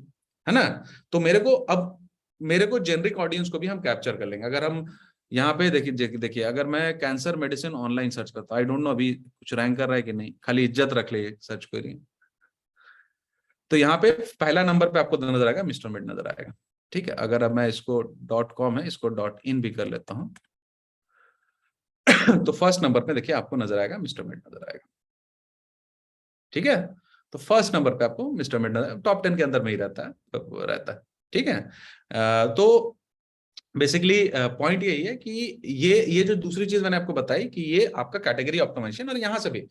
है ना। तो मेरे को जेनरिक ऑडियंस को भी हम कैप्चर कर लेंगे। अगर हम यहाँ पे देखिए अगर मैं कैंसर मेडिसिन ऑनलाइन सर्च करता हूँ, आई डोंट नो अभी कुछ रैंक कर रहा है कि नहीं, खाली इज्जत रख ले सर्च करिए, तो यहाँ पे पहला नंबर पे आपको नजर आएगा मिस्टर मेड नजर आएगा, ठीक है। अगर अब मैं इसको .com है, इसको .in भी कर लेता हूँ तो फर्स्ट नंबर पे देखिए आपको नजर आएगा मिस्टर मेड नजर आएगा, ठीक है। तो फर्स्ट नंबर पे आपको मिस्टर मेड नजर, टॉप 10 के अंदर में ही रहता है, ठीक है। तो बेसिकली पॉइंट यही है कि ये जो दूसरी चीज मैंने आपको बताई कि ये आपका कैटेगरी ऑप्टिमाइजेशन, और यहाँ से भी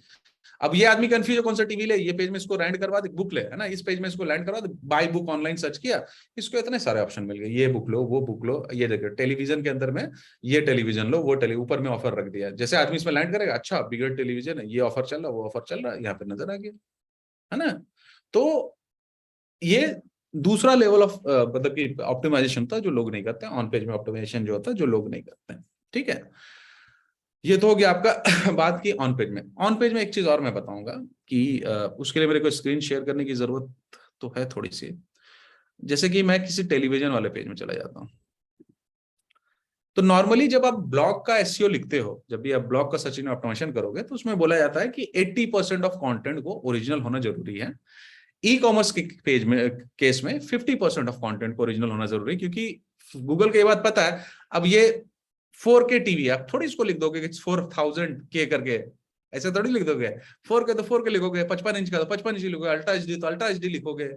अब ये आदमी कंफ्यूज है कौन सा टीवी ले, ये पेज में इसको लैंड करवा दे, बुक ले, है ना, इस पेज में इसको लैंड करवा दे, बाय बुक ऑनलाइन सर्च किया, इसको इतने सारे ऑप्शन मिल गए, ये बुक लो, वो बुक लो, ये देखो टेलीविजन के अंदर में ये टेलीविजन लो, वो ऊपर में ऑफर रख दिया, जैसे आदमी इसमें लैंड करेगा, अच्छा बिगर टेलीविजन है, ये ऑफर चल रहा, वो ऑफर चल रहा है, यहाँ पे नजर आ गया, है ना। तो ये दूसरा लेवल ऑफ मतलब कि ऑप्टिमाइजेशन था जो लोग नहीं करते, ऑन पेज में ऑप्टिमाइजेशन जो होता है जो लोग नहीं करते हैं, ठीक है। ये तो हो गया आपका बात की ऑन पेज में। ऑन पेज में एक चीज और मैं बताऊंगा कि उसके लिए मेरे को स्क्रीन शेयर करने की जरूरत तो है थोड़ी सी। जैसे कि मैं किसी टेलीविजन वाले पेज में चला जाता हूं, तो नॉर्मली जब आप ब्लॉग का एसईओ लिखते हो, जब भी आप ब्लॉग का सर्च इंजन ऑप्टिमाइजेशन करोगे, तो उसमें बोला जाता है कि 80% ऑफ कंटेंट को ओरिजिनल होना जरूरी है। ई कॉमर्स के पेज में केस में 50% ऑफ कंटेंट को ओरिजिनल होना जरूरी है, क्योंकि गूगल को ये बात पता है। अब ये 4K टीवी, आप थोड़ी इसको लिख दोगे कि 4000K करके, ऐसे थोड़ी लिख दोगे। 4K तो 4K लिखोगे, 55 इंच का तो 55 इंच लिखोगे, अल्ट्रा एचडी तो अल्ट्रा एचडी लिखोगे,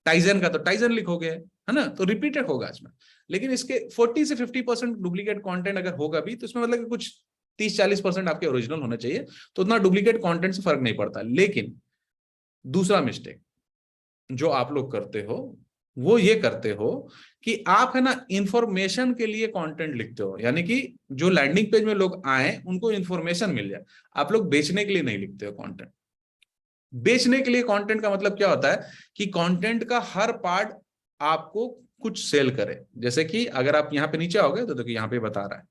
टाइजन का तो टाइजन लिखोगे, है ना। तो रिपीटेड होगा इसमें। लेकिन इसके 40 से 50% डुप्लीकेट कंटेंट अगर होगा भी, तो इसमें मतलब कि कुछ 30-40% आपके ओरिजिनल होने चाहिए, तो उतना डुप्लीकेट कंटेंट से फर्क नहीं पड़ता। लेकिन दूसरा मिस्टेक जो आप लोग करते हो वो ये करते हो कि आप, है ना, इंफॉर्मेशन के लिए कंटेंट लिखते हो, यानी कि जो लैंडिंग पेज में लोग आए उनको इंफॉर्मेशन मिल जाए। आप लोग बेचने के लिए नहीं लिखते हो कंटेंट। बेचने के लिए कंटेंट का मतलब क्या होता है कि कंटेंट का हर पार्ट आपको कुछ सेल करे। जैसे कि अगर आप यहाँ पे नीचे आओगे तो देखो यहाँ पे बता रहा है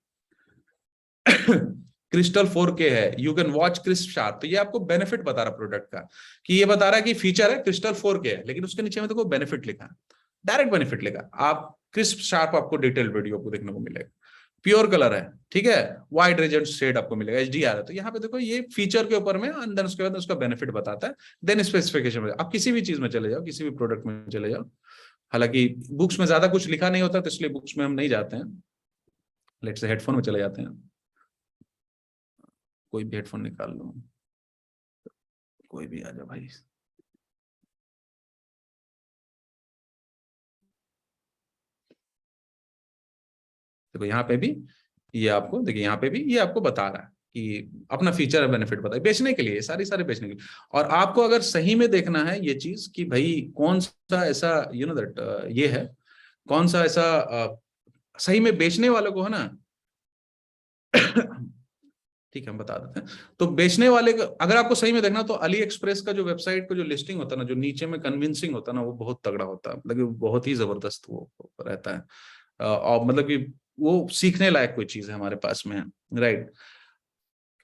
क्रिस्टल 4K है, you can watch crisp sharp. तो ये आपको बेनिफिट बता रहा है प्रोडक्ट का, कि ये बता रहा है कि फीचर है क्रिस्टल 4K है, लेकिन उसके नीचे में देखो बेनिफिट लिखा है, डायरेक्ट बेनिफिट लिखा। आप क्रिस्प शार्प आपको डिटेल वीडियो को देखने को मिलेगा, प्योर कलर है, ठीक है, वाइड रेंज शेड आपको मिलेगा, HDR है। तो यहाँ पे देखो ये फीचर के ऊपर में, अंदर उसके बाद उसका बेनिफिट बताता है। देन स्पेसिफिकेशन में आप किसी भी चीज में चले जाओ, किसी भी प्रोडक्ट में चले जाओ। हालांकि बुक्स में ज्यादा कुछ लिखा नहीं होता, तो इसलिए बुक्स में हम नहीं जाते हैं। लेट्स से हेडफोन में चले जाते हैं। कोई भी हेडफोन निकाल लो, कोई भी आ जाओ भाई। देखो यहाँ पे भी ये आपको, देखिए यहाँ पे भी ये आपको बता रहा है कि अपना फीचर है, बेनिफिट बताए, बेचने के लिए, सारे बेचने के लिए। और आपको अगर सही में देखना है ये चीज कि भाई कौन सा ऐसा यू नो दैट ये है, कौन सा ऐसा सही में बेचने वाले को, है ना ठीक है हम बता देते हैं। तो बेचने वाले का अगर आपको सही में देखना, तो अली एक्सप्रेस का जो वेबसाइट का जो लिस्टिंग होता है ना, जो नीचे में कन्विंसिंग होता है ना, वो बहुत तगड़ा होता है, मतलब बहुत ही जबरदस्त वो रहता है। और मतलब कि वो सीखने लायक कोई चीज है हमारे पास में, राइट।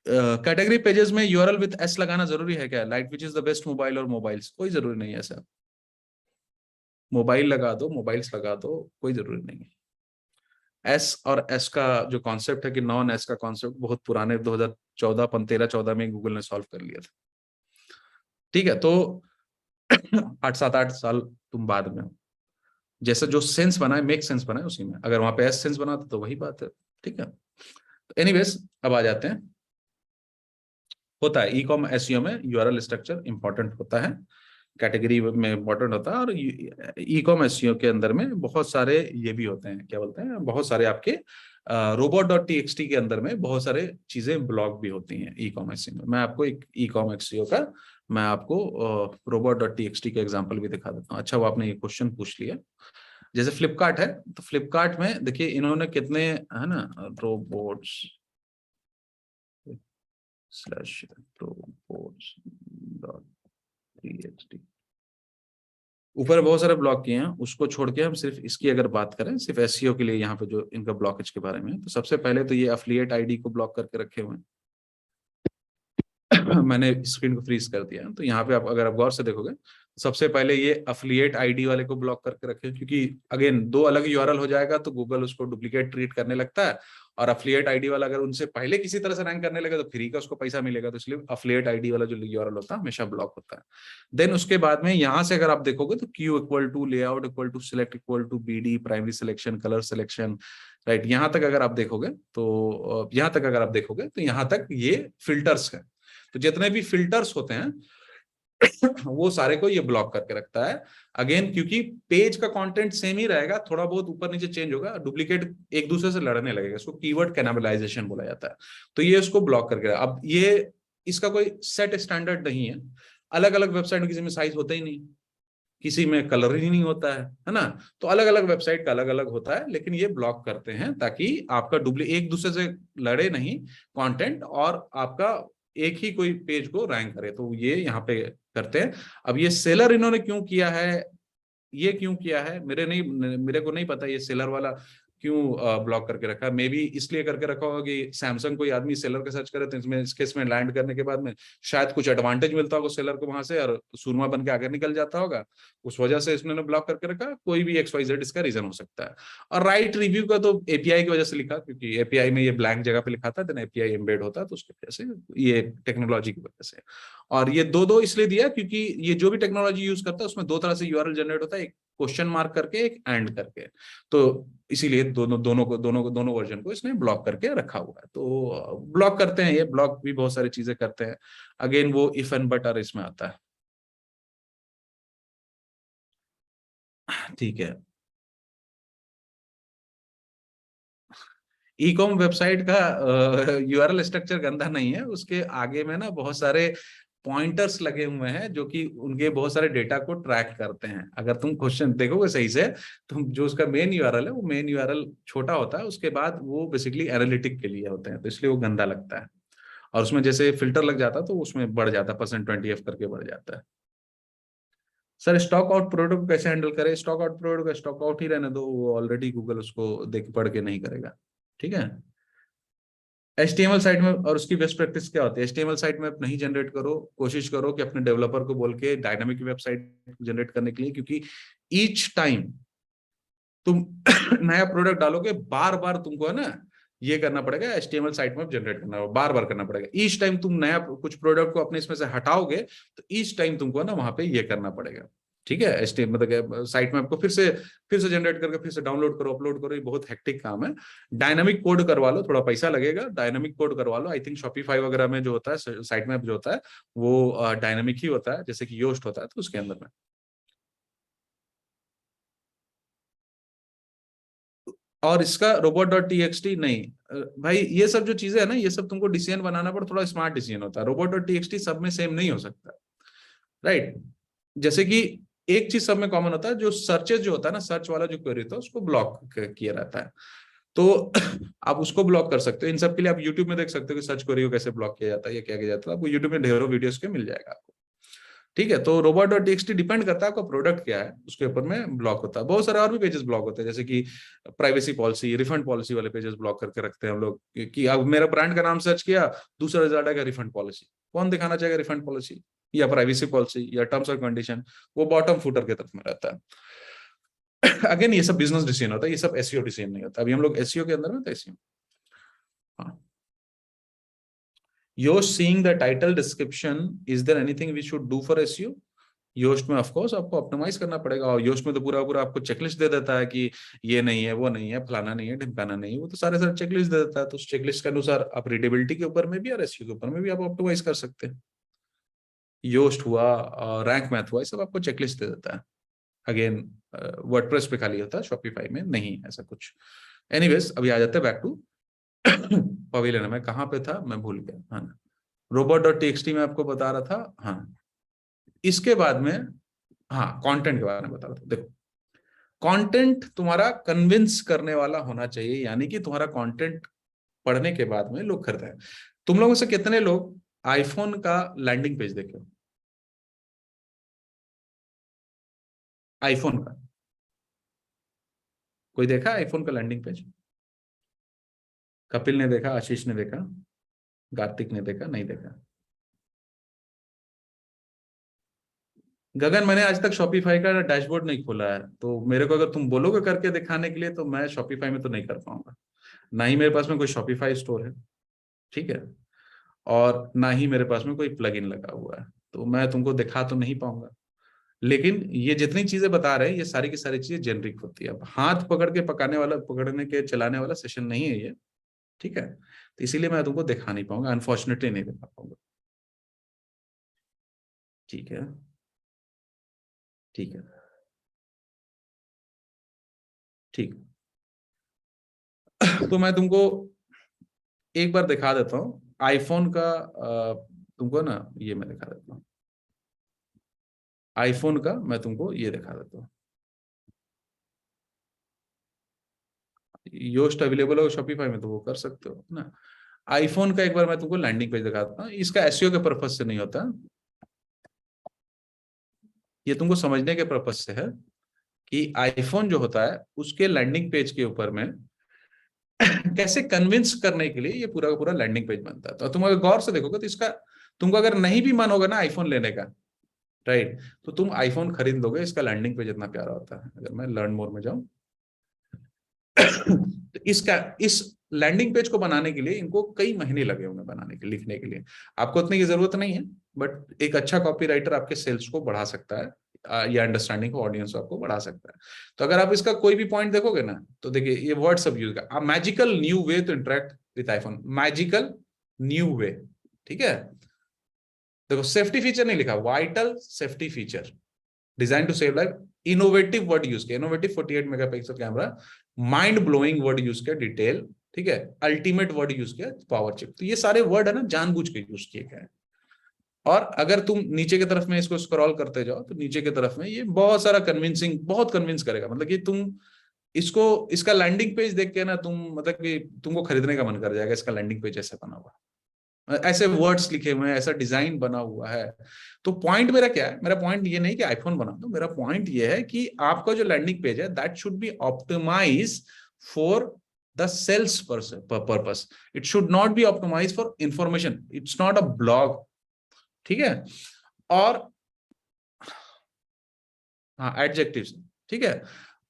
कैटेगरी पेजेस में यूआरएल विद एस लगाना जरूरी है क्या? Like which is the best mobile और मोबाइल्स, कोई जरूरी नहीं है ऐसा। मोबाइल लगा दो, मोबाइल्स लगा दो, कोई जरूरी नहीं है। एस और एस का जो कॉन्सेप्ट है कि नॉन एस का कॉन्सेप्ट बहुत पुराने 2014 13-14 में गूगल ने सॉल्व कर लिया था, ठीक है। तो 8-7-8 साल तुम बाद में हो, जैसे जो सेंस बना है, मेक सेंस बना है उसी में, अगर वहां पे एस सेंस बना तो वही बात है, ठीक है। तो एनीवेज अब आ जाते हैं। होता है ई कॉम एसईओ में यूआरएल स्ट्रक्चर इंपॉर्टेंट होता है, कैटेगरी में इंपॉर्टेंट होता है। और ई कॉम एसईओ के अंदर में बहुत सारे ये भी होते हैं, क्या बोलते हैं, बहुत सारे आपके robot.txt के अंदर में बहुत सारे चीजें ब्लॉक भी होती हैं ई कॉम एसईओ में। मैं आपको एक ई कॉम एसईओ का, मैं आपको robot.txt का एग्जांपल भी दिखा देता हूँ। अच्छा वो आपने ये क्वेश्चन पूछ लिया, जैसे फ्लिपकार्ट है, तो फ्लिपकार्ट में देखिए इन्होंने कितने, है ना, रोबोट्स robots.txt ऊपर बहुत सारे ब्लॉक किए हैं, उसको छोड़ के हम सिर्फ इसकी अगर बात करें, सिर्फ एसईओ के लिए यहाँ पे जो इनका ब्लॉकेज के बारे में, तो सबसे पहले तो ये अफिलिएट आईडी को ब्लॉक करके रखे हुए हैं। मैंने स्क्रीन को फ्रीज कर दिया, तो यहाँ पे आप अगर आप गौर से देखोगे, सबसे पहले ये अफिलिएट आईडी वाले को ब्लॉक करके रखे, क्योंकि अगेन दो अलग यूआरएल हो जाएगा तो गूगल उसको डुप्लीकेट ट्रीट करने लगता है। और अफिलिएट आईडी वाला अगर उनसे पहले किसी तरह से रैंक करने लगे तो फ्री का उसको पैसा मिलेगा, तो इसलिए अफिलिएट आईडी वाला जो यूआरएल होता है हमेशा ब्लॉक होता है। देन उसके बाद में यहाँ से अगर आप देखोगे तो Q equal to layout equal to select equal to BD primary selection colour selection, right. यहाँ तक अगर आप देखोगे तो यहाँ तक ये फिल्टर्स है। तो जितने भी फिल्टर्स होते हैं वो सारे को ये ब्लॉक करके रखता है। अगेन क्योंकि पेज का कंटेंट सेम ही रहेगा, थोड़ा बहुत ऊपर नीचे चेंज होगा, डुप्लीकेट एक दूसरे से लड़ने लगेगा, इसको कीवर्ड कैनिबलाइजेशन बोला जाता है। तो ये उसको ब्लॉक करके, अब ये इसका कोई सेट स्टैंडर्ड नहीं है, अलग अलग वेबसाइट में किसी में साइज होता ही नहीं, किसी में कलर ही नहीं होता है ना। तो अलग अलग वेबसाइट का अलग अलग होता है, लेकिन ये ब्लॉक करते हैं ताकि आपका एक दूसरे से लड़े नहीं कंटेंट, और आपका एक ही कोई पेज को रैंक करे। तो ये यहाँ पे करते हैं। अब ये सेलर इन्होंने क्यों किया है, मेरे को नहीं पता ये सेलर वाला क्यों ब्लॉक करके रखा है। मे बी इसलिए करके रखा होगा कि सैमसंग कोई आदमी सेलर का सर्च करे तो इसमें लैंड करने के बाद में शायद कुछ एडवांटेज मिलता होगा सेलर को वहां से, और सुरमा बन के आगे निकल जाता होगा, उस वजह से इसने ब्लॉक करके रखा। कोई भी XYZ इसका रीजन हो सकता है। और राइट रिव्यू का तो एपीआई की वजह से लिखा, क्योंकि एपीआई में ये ब्लैंक जगह पे लिखा था, देन एपीआई एम्बेड होता है, तो उसकी वजह से ये टेक्नोलॉजी की वजह से। और ये दो इसलिए दिया क्योंकि ये जो भी टेक्नोलॉजी यूज करता है उसमें दो तरह से यूआरएल जनरेट होता है, एक क्वेश्चन मार्क करके, एक एंड करके। तो इसीलिए दोनों वर्जन को इसने ब्लॉक करके रखा हुआ है। तो ब्लॉक करते हैं, ये ब्लॉक भी बहुत सारी चीजें करते हैं। अगेन वो इफ एंड बट आर इसमें आता है, ठीक है। ई कॉम वेबसाइट का यूआरएल स्ट्रक्चर गंदा नहीं है, उसके आगे में ना बहुत सारे पॉइंटर्स लगे हुए हैं जो कि उनके बहुत सारे डेटा को ट्रैक करते हैं। अगर तुम क्वेश्चन देखोगे सही से, तो जो उसका मेन यूआरएल है वो मेन यूआरएल छोटा होता है, उसके बाद वो बेसिकली एनालिटिक के लिए होते हैं, तो इसलिए वो गंदा लगता है। और उसमें जैसे फिल्टर लग जाता है तो उसमें बढ़ जाता है, %20 करके बढ़ जाता है। सर स्टॉक आउट प्रोडक्ट को कैसे हैंडल करें? स्टॉक आउट प्रोडक्ट का स्टॉक आउट ही रहने दो, वो ऑलरेडी गूगल उसको देख पढ़ के नहीं करेगा, ठीक है। HTML साइट में और उसकी बेस्ट प्रैक्टिस क्या होती है? HTML साइट में नहीं जनरेट करो, कोशिश करो कि अपने डेवलपर को बोल के डायनामिक वेबसाइट जनरेट करने के लिए, क्योंकि ईच टाइम तुम नया प्रोडक्ट डालोगे, बार बार तुमको है ना ये करना पड़ेगा, HTML साइट में जनरेट करना होगा, बार बार करना पड़ेगा। ईच टाइम तुम नया कुछ प्रोडक्ट को अपने इसमें से हटाओगे तो ईच टाइम तुमको है ना वहां पे ये करना पड़ेगा, ठीक है। HTML मतलब साइट में आपको फिर से जनरेट करके फिर से डाउनलोड करो, अपलोड करो, ये बहुत हेक्टिक काम है। डायनामिक कोड करवा लो, थोड़ा पैसा लगेगा, डायनामिक कोड करवा लो। आई थिंक शॉपिफाई वगैरह में जो होता है साइट मैप जो होता है वो डायनामिक ही होता है, जैसे कि योस्ट होता है, तो उसके अंदर में। और इसका robot.txt नहीं भाई, ये सब जो चीजें है ना, ये सब तुमको डिसीजन बनाना पड़, थोड़ा स्मार्ट डिसीजन होता है। robot.txt सब में सेम नहीं हो सकता, राइट। जैसे कि एक चीज सब में कॉमन होता है, जो सर्चेस जो होता है ना, सर्च वाला जो क्वेरी होता है उसको ब्लॉक किया रहता है, तो आप उसको ब्लॉक कर सकते हो। इन सब के लिए आप यूट्यूब में देख सकते हो कि सर्च क्वेरी को कैसे ब्लॉक किया जाता है या क्या किया जाता है, आपको यूट्यूब में ढेरों वीडियोस के मिल जाएगा आपको, ठीक है। तो robot.txt डिपेंड करता है आपका प्रोडक्ट क्या है, उसके ऊपर में ब्लॉक होता है। बहुत सारे और भी पेजेस ब्लॉक होते हैं, जैसे कि प्राइवेसी पॉलिसी, रिफंड पॉलिसी वाले पेजेस ब्लॉक करके रखते हैं हम लोग, कि अब मेरा ब्रांड का नाम सर्च किया, दूसरा रिजल्ट आएगा रिफंड पॉलिसी। कौन दिखाना चाहेगा रिफंड पॉलिसी या प्राइवेसी पॉलिसी या टर्म्स और कंडीशन? वो बॉटम फुटर की तरफ में रहता है। अगेन ये सब बिजनेस डिसीजन होता है, ये सब एसईओ डिसीजन नहीं होता। अभी हम लोग एसईओ के अंदर में, तो एसईओ, हाँ। Yoast seeing the title description, is there anything we should do for SEO? Yoast में ऑफ कोर्स आपको ऑप्टिमाइज करना पड़ेगा, और योस्ट में तो पूरा पूरा आपको चेकलिस्ट दे देता है कि ये नहीं है, वो नहीं है, फलाना नहीं है, ढिमकाना नहीं है, वो तो सारे चेकलिस्ट दे देता है। तो उस चेकलिस्ट के अनुसार आप रीडेबिलिटी के ऊपर में भी और एसईओ के ऊपर में भी आप ऑप्टिमाइज कर सकते हैं। योस्ट हुआ, रैंक मैथ हुआ, ये सब आपको चेकलिस्ट दे देता है। अगेन वर्डप्रेस पे खाली होता है, शॉपिफाई में नहीं ऐसा कुछ। एनीवेज अभी आ जाते हैं बैक टू पवेलियन। मैं कहाँ पे था, मैं भूल गया, हाँ ना, robot.txt में आपको बता रहा था, हाँ। इसके बाद में हाँ कंटेंट के बारे में बता रहा था। देखो, कंटेंट तुम्हारा कन्विंस करने वाला होना चाहिए, यानी कि तुम्हारा कंटेंट पढ़ने के बाद में लोग खरीदते हैं। तुम लोगों से कितने लोग आईफोन का लैंडिंग पेज देखे हो? आईफोन का कोई देखा आईफोन का लैंडिंग पेज? कपिल ने देखा, आशीष ने देखा, कार्तिक ने देखा, नहीं देखा? गगन, मैंने आज तक शॉपिफाई का डैशबोर्ड नहीं खोला है, तो मेरे को अगर तुम बोलोगे करके दिखाने के लिए, तो मैं शॉपिफाई में तो नहीं कर पाऊंगा। ना ही मेरे पास में कोई शॉपिफाई स्टोर है, ठीक है, और ना ही मेरे पास में कोई प्लगइन लगा हुआ है, तो मैं तुमको दिखा तो नहीं पाऊंगा। लेकिन ये जितनी चीजें बता रहे हैं, ये सारी की सारी चीजें जेनरिक होती है। अब हाथ पकड़ के पकाने वाला, पकड़ने के चलाने वाला सेशन नहीं है ये, ठीक है। तो इसीलिए मैं तुमको दिखा नहीं पाऊंगा, अनफॉर्चुनेटली नहीं दिखा पाऊंगा, ठीक है, ठीक है, ठीक। तो मैं तुमको एक बार दिखा देता हूँ आईफोन का, तुमको ना ये मैं दिखा देता हूँ आईफोन का, मैं तुमको ये दिखा देता हूँ। योस्ट अवेलेबल हो शॉपिफाई में तो वो कर सकते हो ना। आईफोन का एक बार मैं तुमको लैंडिंग पेज दिखाता हूँ, इसका एसईओ के पर्पज से नहीं होता, ये तुमको समझने के पर्पज से है कि आईफोन जो होता है उसके लैंडिंग पेज के ऊपर में कैसे कन्विंस करने के लिए ये पूरा का पूरा लैंडिंग पेज बनता है। तो तुम अगर गौर से देखोगे तो इसका, तुमको अगर नहीं भी मन होगा ना आईफोन लेने का, राइट, तो तुम आईफोन खरीद लोगे, इसका लैंडिंग पेज इतना प्यारा होता है। अगर मैं लर्न मोर में जाऊं तो इसका, इस लैंडिंग पेज को बनाने के लिए इनको कई महीने लगे होंगे बनाने के, लिखने के लिए। आपको उतने की जरूरत नहीं है, बट एक अच्छा कॉपीराइटर आपके सेल्स को बढ़ा सकता है ये अंडरस्टैंडिंग ऑडियंस आपको बढ़ा सकता है। तो अगर आप इसका कोई भी पॉइंट देखोगे ना, तो देखिए ये वर्ड सब यूज कर, magical new way to interact with iPhone, magical new way, ठीक है। देखो सेफ्टी फीचर नहीं लिखा, vital safety feature, design to save life, innovative word use किया, innovative 48 megapixel camera, mind blowing word use किया, detail, ठीक है, अल्टीमेट वर्ड यूज किया, पावर चिप। तो ये सारे वर्ड है ना जानबूझ के यूज किए गए हैं। और अगर तुम नीचे की तरफ में इसको स्क्रॉल करते जाओ तो नीचे की तरफ में ये बहुत सारा कन्विंसिंग, बहुत कन्विंस करेगा, मतलब कि तुम इसको, इसका लैंडिंग पेज देख के ना तुम मतलब कि तुमको खरीदने का मन कर जाएगा, इसका लैंडिंग पेज ऐसे बना हुआ है, ऐसे वर्ड्स लिखे हुए हैं, ऐसा डिजाइन बना हुआ है। तो पॉइंट मेरा क्या है, मेरा पॉइंट ये नहीं कि आईफोन बना दो, मेरा पॉइंट ये है कि आपका जो लैंडिंग पेज है that should be optimise for the sales purpose, it should not be optimise for information, it's not a blog, ठीक है। और हाँ एडजेक्टिव्स, ठीक है।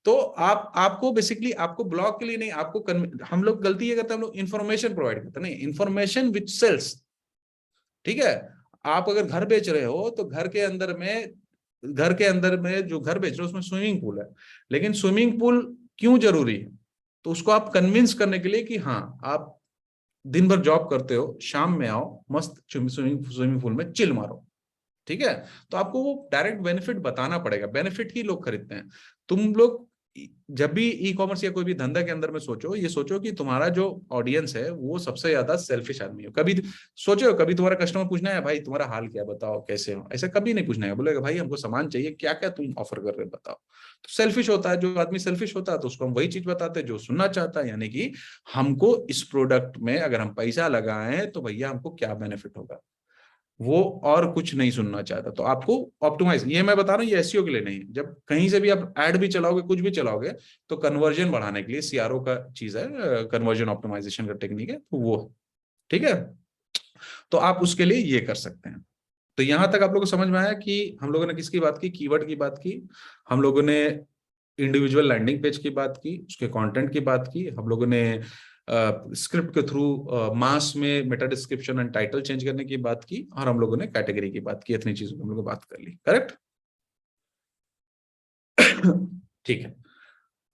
तो आपको बेसिकली आपको ब्लॉग के लिए नहीं, आपको हम लोग गलती ये करते हैं, हम लोग इंफॉर्मेशन प्रोवाइड करते हैं, नहीं, इंफॉर्मेशन विच सेल्स, ठीक है। आप अगर घर बेच रहे हो तो घर के अंदर में जो घर बेच रहे हो उसमें स्विमिंग पूल है, लेकिन स्विमिंग पूल क्यों जरूरी है, तो उसको आप कन्विंस करने के लिए कि हाँ आप दिन भर जॉब करते हो, शाम में आओ मस्त स्विमिंग पूल में चिल मारो, ठीक है। तो आपको वो डायरेक्ट बेनिफिट बताना पड़ेगा, बेनिफिट ही लोग खरीदते हैं। तुम लोग जब भी ई कॉमर्स या कोई भी धंधा के अंदर में सोचो, ये सोचो कि तुम्हारा जो ऑडियंस है वो सबसे ज्यादा सेल्फिश आदमी हो। कभी सोचो, कभी तुम्हारा कस्टमर पूछना है भाई तुम्हारा हाल क्या, बताओ कैसे हो, ऐसा कभी नहीं पूछना है, बोलेगा भाई हमको सामान चाहिए, क्या क्या तुम ऑफर कर रहे हो बताओ। तो सेल्फिश होता है, जो आदमी सेल्फिश होता है तो उसको हम वही चीज बताते हैं जो सुनना चाहता है, यानी कि हमको इस प्रोडक्ट में अगर हम पैसा लगाएं तो भैया हमको क्या बेनिफिट होगा, वो और कुछ नहीं सुनना चाहता। तो आपको ऑप्टिमाइज, ये मैं बता रहा हूँ ये एसईओ के लिए नहीं है, जब कहीं से भी आप ऐड भी चलाओगे कुछ भी चलाओगे तो कन्वर्जन बढ़ाने के लिए सीआरओ का चीज है, कन्वर्जन ऑप्टिमाइजेशन का टेक्निक है, तो वो ठीक है। तो आप उसके लिए ये कर सकते हैं। तो यहां तक आप लोगों को समझ में आया कि हम लोगों ने किसकी बात की, कीवर्ड की बात की, हम लोगों ने इंडिविजुअल लैंडिंग पेज की बात की, उसके कंटेंट की बात की, हम लोगों ने स्क्रिप्ट के थ्रू मास में Meta description and title change करने की बात की, और हम लोगों ने कैटेगरी की बात की। इतनी चीजों की हम लोगों ने बात कर ली, करेक्ट। ठीक है,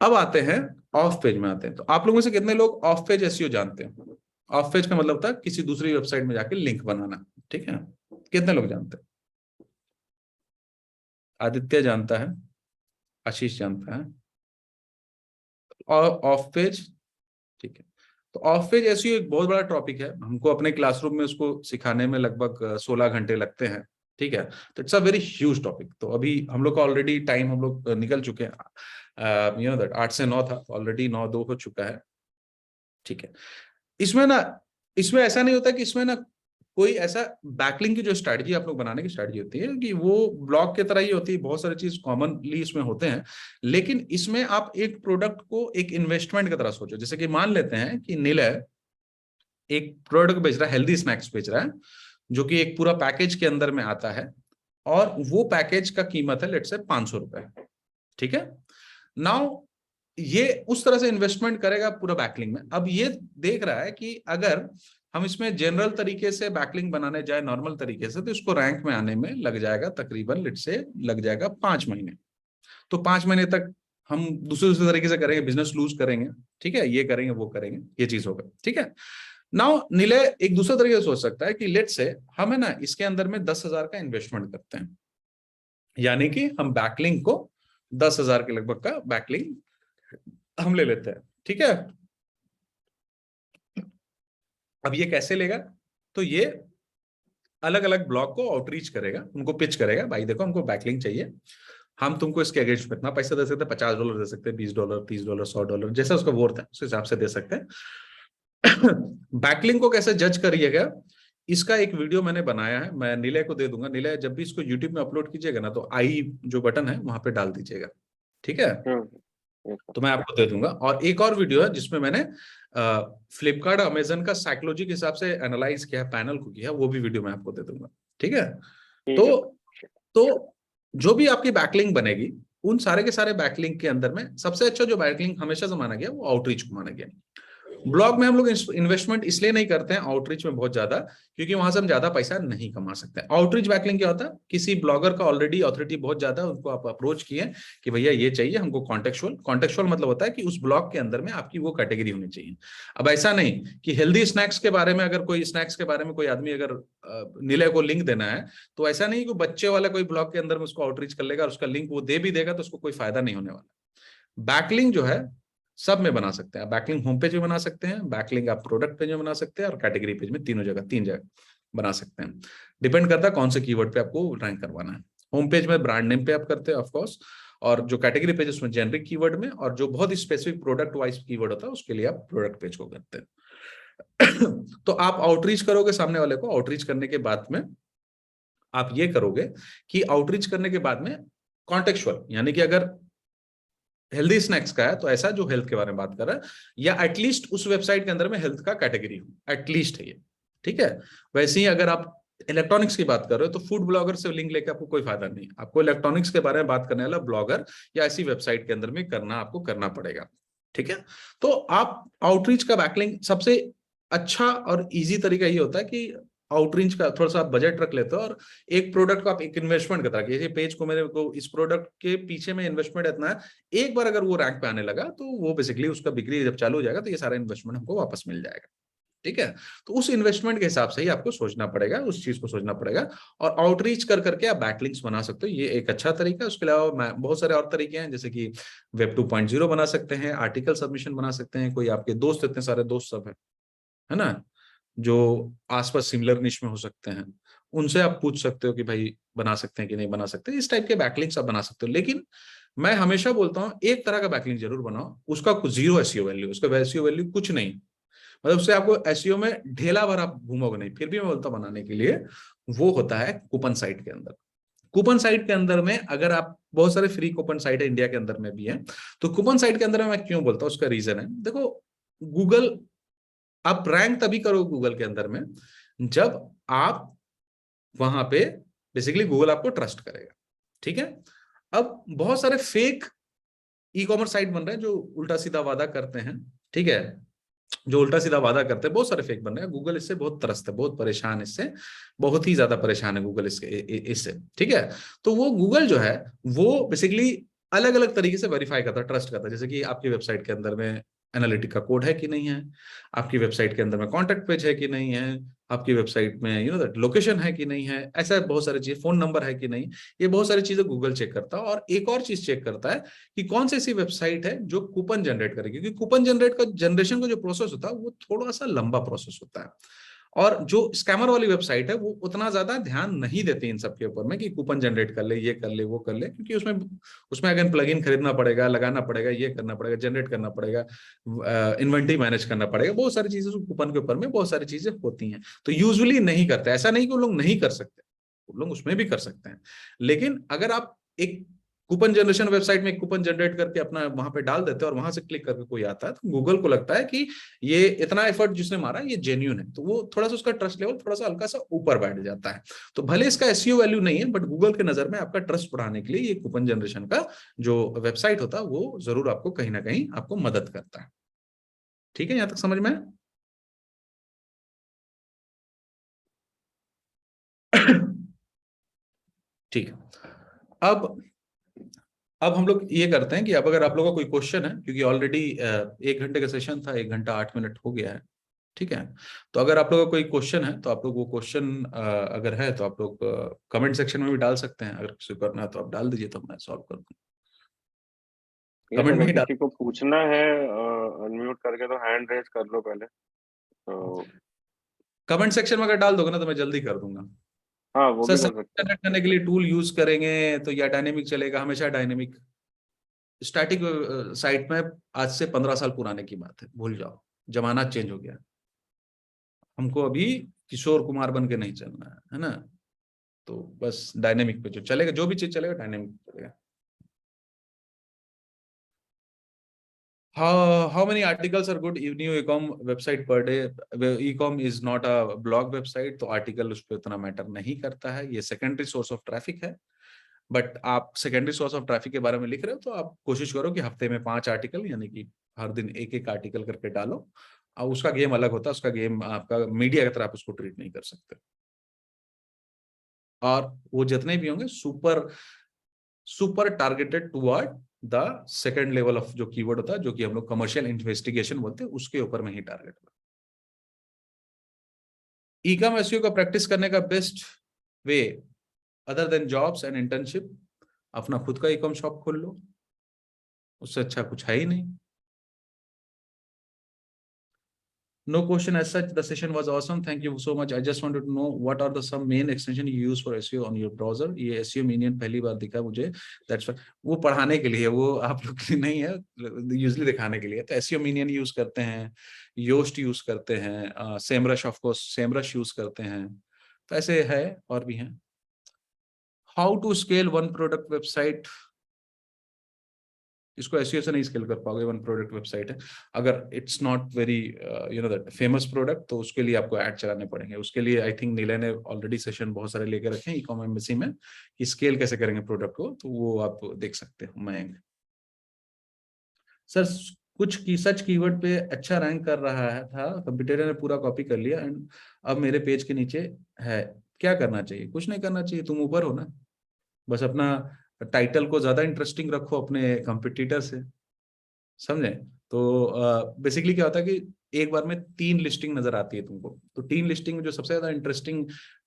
अब आते हैं ऑफ पेज में आते हैं। तो आप लोगों में से कितने लोग ऑफ पेज एसईओ जानते हैं? ऑफ पेज का मतलब था किसी दूसरी वेबसाइट में जाके लिंक बनाना, ठीक है। कितने लोग जानते हैं? आदित्य जानता है, आशीष जानता है, और ऑफ पेज, ठीक है। तो ऑफ पेज एसईओ एक बहुत बड़ा टॉपिक है, हमको अपने क्लासरूम में उसको सिखाने में लगभग 16 घंटे लगते हैं, ठीक है। तो it's a very huge topic. तो अभी हम लोग का ऑलरेडी टाइम हम लोग निकल चुके हैं, यू नो दैट 8 से 9 था, ऑलरेडी 9:02 हो चुका है, ठीक है। इसमें ऐसा नहीं होता कि इसमें ना कोई ऐसा बैकलिंक की जो स्ट्रैटेजी आप लोग बनाने की स्ट्रैटेजी होती है कि वो ब्लॉग की तरह ही होती है, बहुत सारी चीज कॉमनली इसमें होते हैं, लेकिन इसमें आप एक प्रोडक्ट को एक इन्वेस्टमेंट की तरह सोचो। जैसे कि मान लेते हैं कि निलय एक प्रोडक्ट बेच रहा है, हेल्दी स्नैक्स बेच रहा है, जो कि एक पूरा पैकेज के अंदर में आता है, और वो पैकेज का कीमत है लेट्स से 500 रुपए, ठीक है। नाउ ये उस तरह से इन्वेस्टमेंट करेगा पूरा बैकलिंग में। अब ये देख रहा है कि अगर हम इसमें जनरल तरीके से बैकलिंक बनाने जाए, नॉर्मल तरीके से, तो इसको रैंक में आने में लग जाएगा तकरीबन लेट्स से लग जाएगा 5 महीने। तो 5 महीने तक हम दूसरे तरीके से करेंगे, बिजनेस लूज करेंगे, ठीक है, ये करेंगे वो करेंगे, ये चीज होगा, ठीक है। नाउ निलय एक दूसरा तरीके से सोच सकता है कि लेट्स से हम है ना इसके अंदर में 10,000 का इन्वेस्टमेंट करते हैं, यानी कि हम बैकलिंक को 10,000 के लगभग का बैकलिंक हम ले लेते हैं, ठीक है। अब ये कैसे लेगा, तो ये अलग अलग ब्लॉग को आउटरीच करेगा, उनको पिच करेगा, भाई देखो हमको बैकलिंक चाहिए, हम तुमको इसके अगेंस्ट में इतना पैसा दे सकते हैं, $50 दे सकते हैं, $20, $30, $100, जैसा उसका वर्थ है उस हिसाब से दे सकते हैं। बैकलिंक को कैसे जज करिएगा, इसका एक वीडियो मैंने बनाया है, मैं निलय को दे दूंगा। निलय जब भी इसको यूट्यूब में अपलोड कीजिएगा ना, तो आई जो बटन है वहां पे डाल दीजिएगा, ठीक है। तो मैं आपको दे दूंगा। और एक और वीडियो है जिसमें मैंने फ्लिपकार्ट अमेजन का साइकोलॉजी के हिसाब से एनालाइज किया, पैनल को किया, वो भी वीडियो मैं आपको दे दूंगा, ठीक है। तो जो भी आपकी बैकलिंक बनेगी, उन सारे के सारे बैकलिंक के अंदर में सबसे अच्छा जो बैकलिंक हमेशा से माना गया वो आउटरीच को माना गया। ब्लॉग में हम लोग इन्वेस्टमेंट इसलिए नहीं करते हैं आउटरीच में बहुत ज्यादा, क्योंकि वहां से हम ज्यादा पैसा नहीं कमा सकते हैं। आउटरीच बैकलिंग क्या होता है, किसी ब्लॉगर का ऑलरेडी अथॉरिटी बहुत ज्यादा है, उनको आप अप्रोच किए कि भैया ये चाहिए हमको कॉन्टेक्चुअल मतलब होता है कि उस ब्लॉग के अंदर में आपकी वो कैटेगरी होनी चाहिए। अब ऐसा नहीं कि हेल्दी स्नैक्स के बारे में अगर कोई स्नैक्स के बारे में कोई आदमी अगर निलय को लिंक देना है, तो ऐसा नहीं कि बच्चे वाला कोई ब्लॉग के अंदर में उसको आउटरीच कर लेगा और उसका लिंक वो दे भी देगा तो उसको कोई फायदा नहीं होने वाला। बैकलिंग जो है सब में बना सकते हैं, बैकलिंक होम पेज में बना सकते हैं, बैकलिंक आप प्रोडक्ट पेज में बना सकते हैं और कैटेगरी पेज में, तीन जगह बना सकते हैं। डिपेंड करता है कौन से कीवर्ड पे आपको रैंक करवाना है। होम पेज में ब्रांड नेम पे आप करते हैं ऑफ कोर्स, और जो कैटेगरी पेज उसमें जेनरिक कीवर्ड में, और जो बहुत ही स्पेसिफिक प्रोडक्ट वाइज कीवर्ड होता है उसके लिए आप प्रोडक्ट पेज को करते हैं। तो आप आउटरीच करोगे सामने वाले को, आउटरीच करने के बाद में आप ये करोगे कि आउटरीच करने के बाद में कॉन्टेक्चुअल, यानी कि अगर हेल्दी स्नैक्स का है तो ऐसा जो हेल्थ के बारे में बात कर रहा है, या एटलीस्ट उस वेबसाइट के अंदर में हेल्थ का कैटेगरी हो, एटलीस्ट है ये, ठीक है। वैसे ही अगर आप इलेक्ट्रॉनिक्स की बात कर रहे हो तो फूड ब्लॉगर से लिंक लेकर आपको कोई फायदा नहीं, आपको इलेक्ट्रॉनिक्स के बारे में बात करने वाला ब्लॉगर या ऐसी वेबसाइट के अंदर में आपको करना पड़ेगा, ठीक है। तो आप आउटरीच का बैकलिंक सबसे अच्छा और इजी तरीका ये होता है कि आउटरीच का थोड़ा सा बजट रख लेते हो और एक प्रोडक्ट को आप एक इन्वेस्टमेंट करता है, पेज को मेरे को इस प्रोडक्ट के पीछे में इन्वेस्टमेंट इतना है, एक बार अगर वो रैंक पे आने लगा तो वो बेसिकली उसका बिक्री जब चालू हो जाएगा तो ये सारा इन्वेस्टमेंट हमको वापस मिल जाएगा, ठीक है। तो उस इन्वेस्टमेंट के हिसाब से ही आपको सोचना पड़ेगा, उस चीज को सोचना पड़ेगा, और आउटरीच कर करके आप बैकलिंक्स बना सकते हो, ये एक अच्छा तरीका है। उसके अलावा बहुत सारे और तरीके हैं, जैसे कि वेब 2.0 बना सकते हैं, आर्टिकल सबमिशन बना सकते हैं, कोई आपके दोस्त, इतने सारे दोस्त सब है ना, जो आसपास सिमिलर निश में हो सकते हैं, उनसे आप पूछ सकते हो कि भाई बना सकते हैं कि नहीं बना सकते, इस टाइप के बैकलिंक्स आप बना सकते हो। लेकिन मैं हमेशा बोलता हूं एक तरह का बैकलिंक जरूर बनाओ, उसका जीरो एसईओ वैल्यू, उसका एसईओ वैल्यू कुछ नहीं, मतलब उससे आपको एसईओ में ढेला भर आप घूमोगे नहीं। फिर भी मैं बोलता हूं बनाने के लिए, वो होता है कूपन साइट के अंदर। कूपन साइट के अंदर में अगर आप, बहुत सारे फ्री कूपन साइट है इंडिया के अंदर में भी है, तो कूपन साइट के अंदर में मैं क्यों बोलता हूँ, उसका रीजन है, देखो गूगल, आप रैंक तभी करो गूगल के अंदर में जब आप वहां पे बेसिकली गूगल आपको ट्रस्ट करेगा, ठीक है। अब बहुत सारे फेक ई कॉमर्स साइट बन रहे हैं जो उल्टा सीधा वादा करते हैं, ठीक है, जो उल्टा सीधा वादा करते हैं, बहुत सारे फेक बन रहे हैं। गूगल इससे बहुत त्रस्त है, बहुत परेशान, इससे बहुत ही ज्यादा परेशान है गूगल इससे, ठीक है। तो वो गूगल जो है वो बेसिकली अलग अलग तरीके से वेरीफाई करता है, ट्रस्ट करता है, जैसे कि आपकी वेबसाइट के अंदर में एनालिटिक का कोड है कि नहीं है, आपकी वेबसाइट के अंदर में कॉन्टैक्ट पेज है कि नहीं है, आपकी वेबसाइट में दैट लोकेशन है कि नहीं है, ऐसा बहुत सारी चीज, फोन नंबर है कि नहीं, ये बहुत सारी चीजें गूगल चेक करता है। और एक और चीज चेक करता है कि कौन सी ऐसी वेबसाइट है जो कूपन जनरेट करेगी, क्योंकि कूपन जनरेशन का जो प्रोसेस होता है वो थोड़ा सा लंबा प्रोसेस होता है, और जो स्कैमर वाली वेबसाइट है वो उतना ज्यादा ध्यान नहीं देती इन सब के ऊपर में कि कूपन जनरेट कर ले, ये कर ले, वो कर ले, क्योंकि उसमें अगर प्लगइन खरीदना पड़ेगा, लगाना पड़ेगा, ये करना पड़ेगा, जनरेट करना पड़ेगा, इन्वेंटरी मैनेज करना पड़ेगा, बहुत सारी चीजें कूपन के ऊपर में बहुत सारी चीजें होती हैं। तो यूजुअली नहीं करते, ऐसा नहीं कि वो लोग नहीं कर सकते, वो लोग उसमें भी कर सकते हैं। लेकिन अगर आप एक कूपन जनरेशन वेबसाइट में कूपन जनरेट करके अपना वहां पे डाल देते हैं और वहां से क्लिक करके कोई आता है, तो गूगल को लगता है कि ये इतना एफर्ट जिसने मारा ये जेन्युइन है, तो वो थोड़ा सा उसका ट्रस्ट लेवल थोड़ा सा हल्का सा ऊपर बैठ जाता है। तो भले इसका एसईओ वैल्यू नहीं है, बट गूगल के नजर में आपका ट्रस्ट बढ़ाने के लिए ये कूपन जनरेशन का जो वेबसाइट होता है वो जरूर आपको कहीं ना कहीं आपको मदद करता है, ठीक है, यहां तक समझ में? ठीक है। अब हम लोग ये करते हैं कि अब अगर आप लोगों का कोई क्वेश्चन है, क्योंकि ऑलरेडी 1 घंटे का सेशन था, 1 घंटा 8 मिनट हो गया है, ठीक है। तो अगर आप लोगों का कोई क्वेश्चन है तो आप लोग वो क्वेश्चन अगर है तो आप लोग कमेंट सेक्शन में भी डाल सकते हैं, अगर किसी को करना है तो आप डाल दीजिए, तो मैं सॉल्व कर दूँ। कमेंट में ही अगर डाल, किसी को पूछना है अनम्यूट करके तो हैंड रेज कर लो पहले, तो कमेंट सेक्शन में अगर डाल दोगे ना तो मैं जल्दी कर दूंगा। हाँ वो सर भी कर सकते हैं। जनरेट करने के लिए टूल यूज करेंगे तो या डायनेमिक चलेगा? हमेशा डायनेमिक। स्टैटिक साइट में आज से 15 साल पुराने की बात है, भूल जाओ, जमाना चेंज हो गया। हमको अभी किशोर कुमार बन के नहीं चलना है ना, तो बस डायनेमिक पे जो चलेगा, जो भी चीज चलेगा डायनेमिक पे चलेगा। How many articles are good new e-com website per day? E-com is not a blog website, तो आर्टिकल उस पर उतना मैटर नहीं करता है, ये सेकेंडरी सोर्स ऑफ ट्रैफिक है। बट आप सेकेंडरी सोर्स ऑफ ट्रैफिक के बारे में लिख रहे हो तो आप कोशिश करो कि हफ्ते में 5 आर्टिकल, यानी कि हर दिन एक एक आर्टिकल करके डालो, उसका गेम अलग होता है, उसका गेम आपका मीडिया की तरह आप उसको ट्रीट नहीं कर सकते। और वो जितने भी होंगे super targeted toward the second level of जो कीवर्ड होता है, जो कि हम लोग कमर्शियल इन्वेस्टिगेशन बोलते हैं, उसके ऊपर में ही टारगेट होगा। ई-कॉम एसईओ का प्रैक्टिस करने का best way other than jobs and internship, अपना खुद का ई-कॉम शॉप खोल लो, उससे अच्छा कुछ है ही नहीं। No question as such. The session was awesome. Thank you so much. I just wanted to know what are the some main extension you use for SEO on your browser. ये SEO Minion पहली बार दिखा मुझे. That's why वो पढ़ाने के लिए, वो आप लोग के लिए नहीं है, यूजली दिखाने के लिए। तो SEO Minion यूज करते हैं, Yoast यूज करते हैं, SEMrush of course SEMrush use करते हैं। तो ऐसे है और भी हैं। How to scale one product website? इसको एसईओ से नहीं स्केल कर पाओगे, वन प्रोडक्ट वेबसाइट है। अगर it's not very you know that famous product, तो उसके लिए आपको ऐड चलाने पड़ेंगे। उसके लिए आई थिंक नीलय ने ऑलरेडी सेशन बहुत सारे लेकर रखे हैं ई-कॉम एम्बेसी में, कि स्केल कैसे करेंगे प्रोडक्ट को, तो वो आप देख सकते हो। मैं सर कुछ की सच कीवर्ड पे अच्छा रैंक कर रहा है था, कंप्यूटर ने पूरा कॉपी कर लिया एंड अब मेरे पेज के नीचे है, क्या करना चाहिए? कुछ नहीं करना चाहिए, तुम ऊपर हो ना, बस अपना टाइटल को ज्यादा इंटरेस्टिंग रखो अपने कंपटीटर से, समझे? तो बेसिकली क्या होता है कि एक बार में 3 लिस्टिंग नजर आती है तुमको, तो 3 लिस्टिंग में जो सबसे ज्यादा इंटरेस्टिंग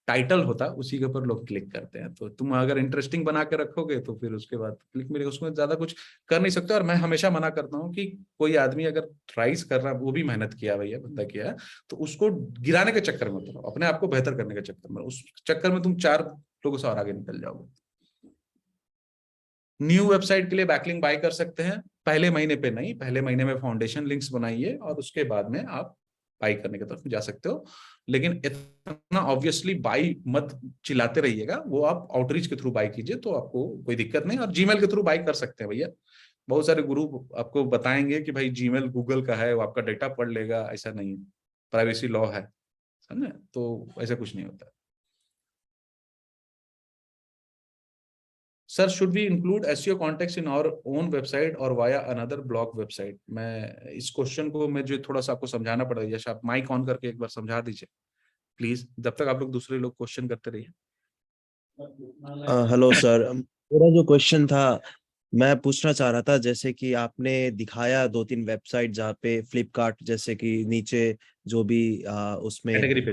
टाइटल होता है उसी के ऊपर लोग क्लिक करते हैं। तो तुम अगर इंटरेस्टिंग बना के रखोगे तो फिर उसके बाद क्लिक मिलेगा, उसमें ज्यादा कुछ कर नहीं सकते। और मैं हमेशा मना करता हूँ कि कोई आदमी अगर ट्राइज कर रहा है, वो भी मेहनत किया भैया, बंदा किया है, तो उसको गिराने के चक्कर में मत रहो, अपने आप को बेहतर करने के चक्कर में, उस चक्कर में तुम 4 लोगों से और आगे निकल जाओगे। न्यू वेबसाइट के लिए बैकलिंक बाय कर सकते हैं, पहले महीने पे नहीं, पहले महीने में फाउंडेशन लिंक्स बनाइए और उसके बाद में आप बाई करने की तरफ जा सकते हो। लेकिन इतना ऑब्वियसली बाई मत चिल्लाते रहिएगा, वो आप आउटरीच के थ्रू बाई कीजिए तो आपको कोई दिक्कत नहीं। और जीमेल के थ्रू बाई कर सकते हैं भैया, बहुत सारे गुरु आपको बताएंगे कि भाई जीमेल गूगल का है, वो आपका डेटा पढ़ लेगा, ऐसा नहीं है, प्राइवेसी लॉ है, समझे? तो ऐसा कुछ नहीं होता। Sir should we include SEO context in our own website और वाया अनदर ब्लॉग वेबसाइट? मैं इस क्वेश्चन को मुझे थोड़ा सा आपको समझाना पड़ेगा, यश आप माइक ऑन करके एक बार समझा दीजिए प्लीज, जब तक आप लोग दूसरे लोग क्वेश्चन करते रहिए। हेलो सर, मेरा जो क्वेश्चन था मैं पूछना चाह रहा था, जैसे कि आपने दिखाया 2-3 वेबसाइट जहाँ पे फ्लिपकार्ट जैसे कि नीचे जो भी उसमें कैटेगरी पे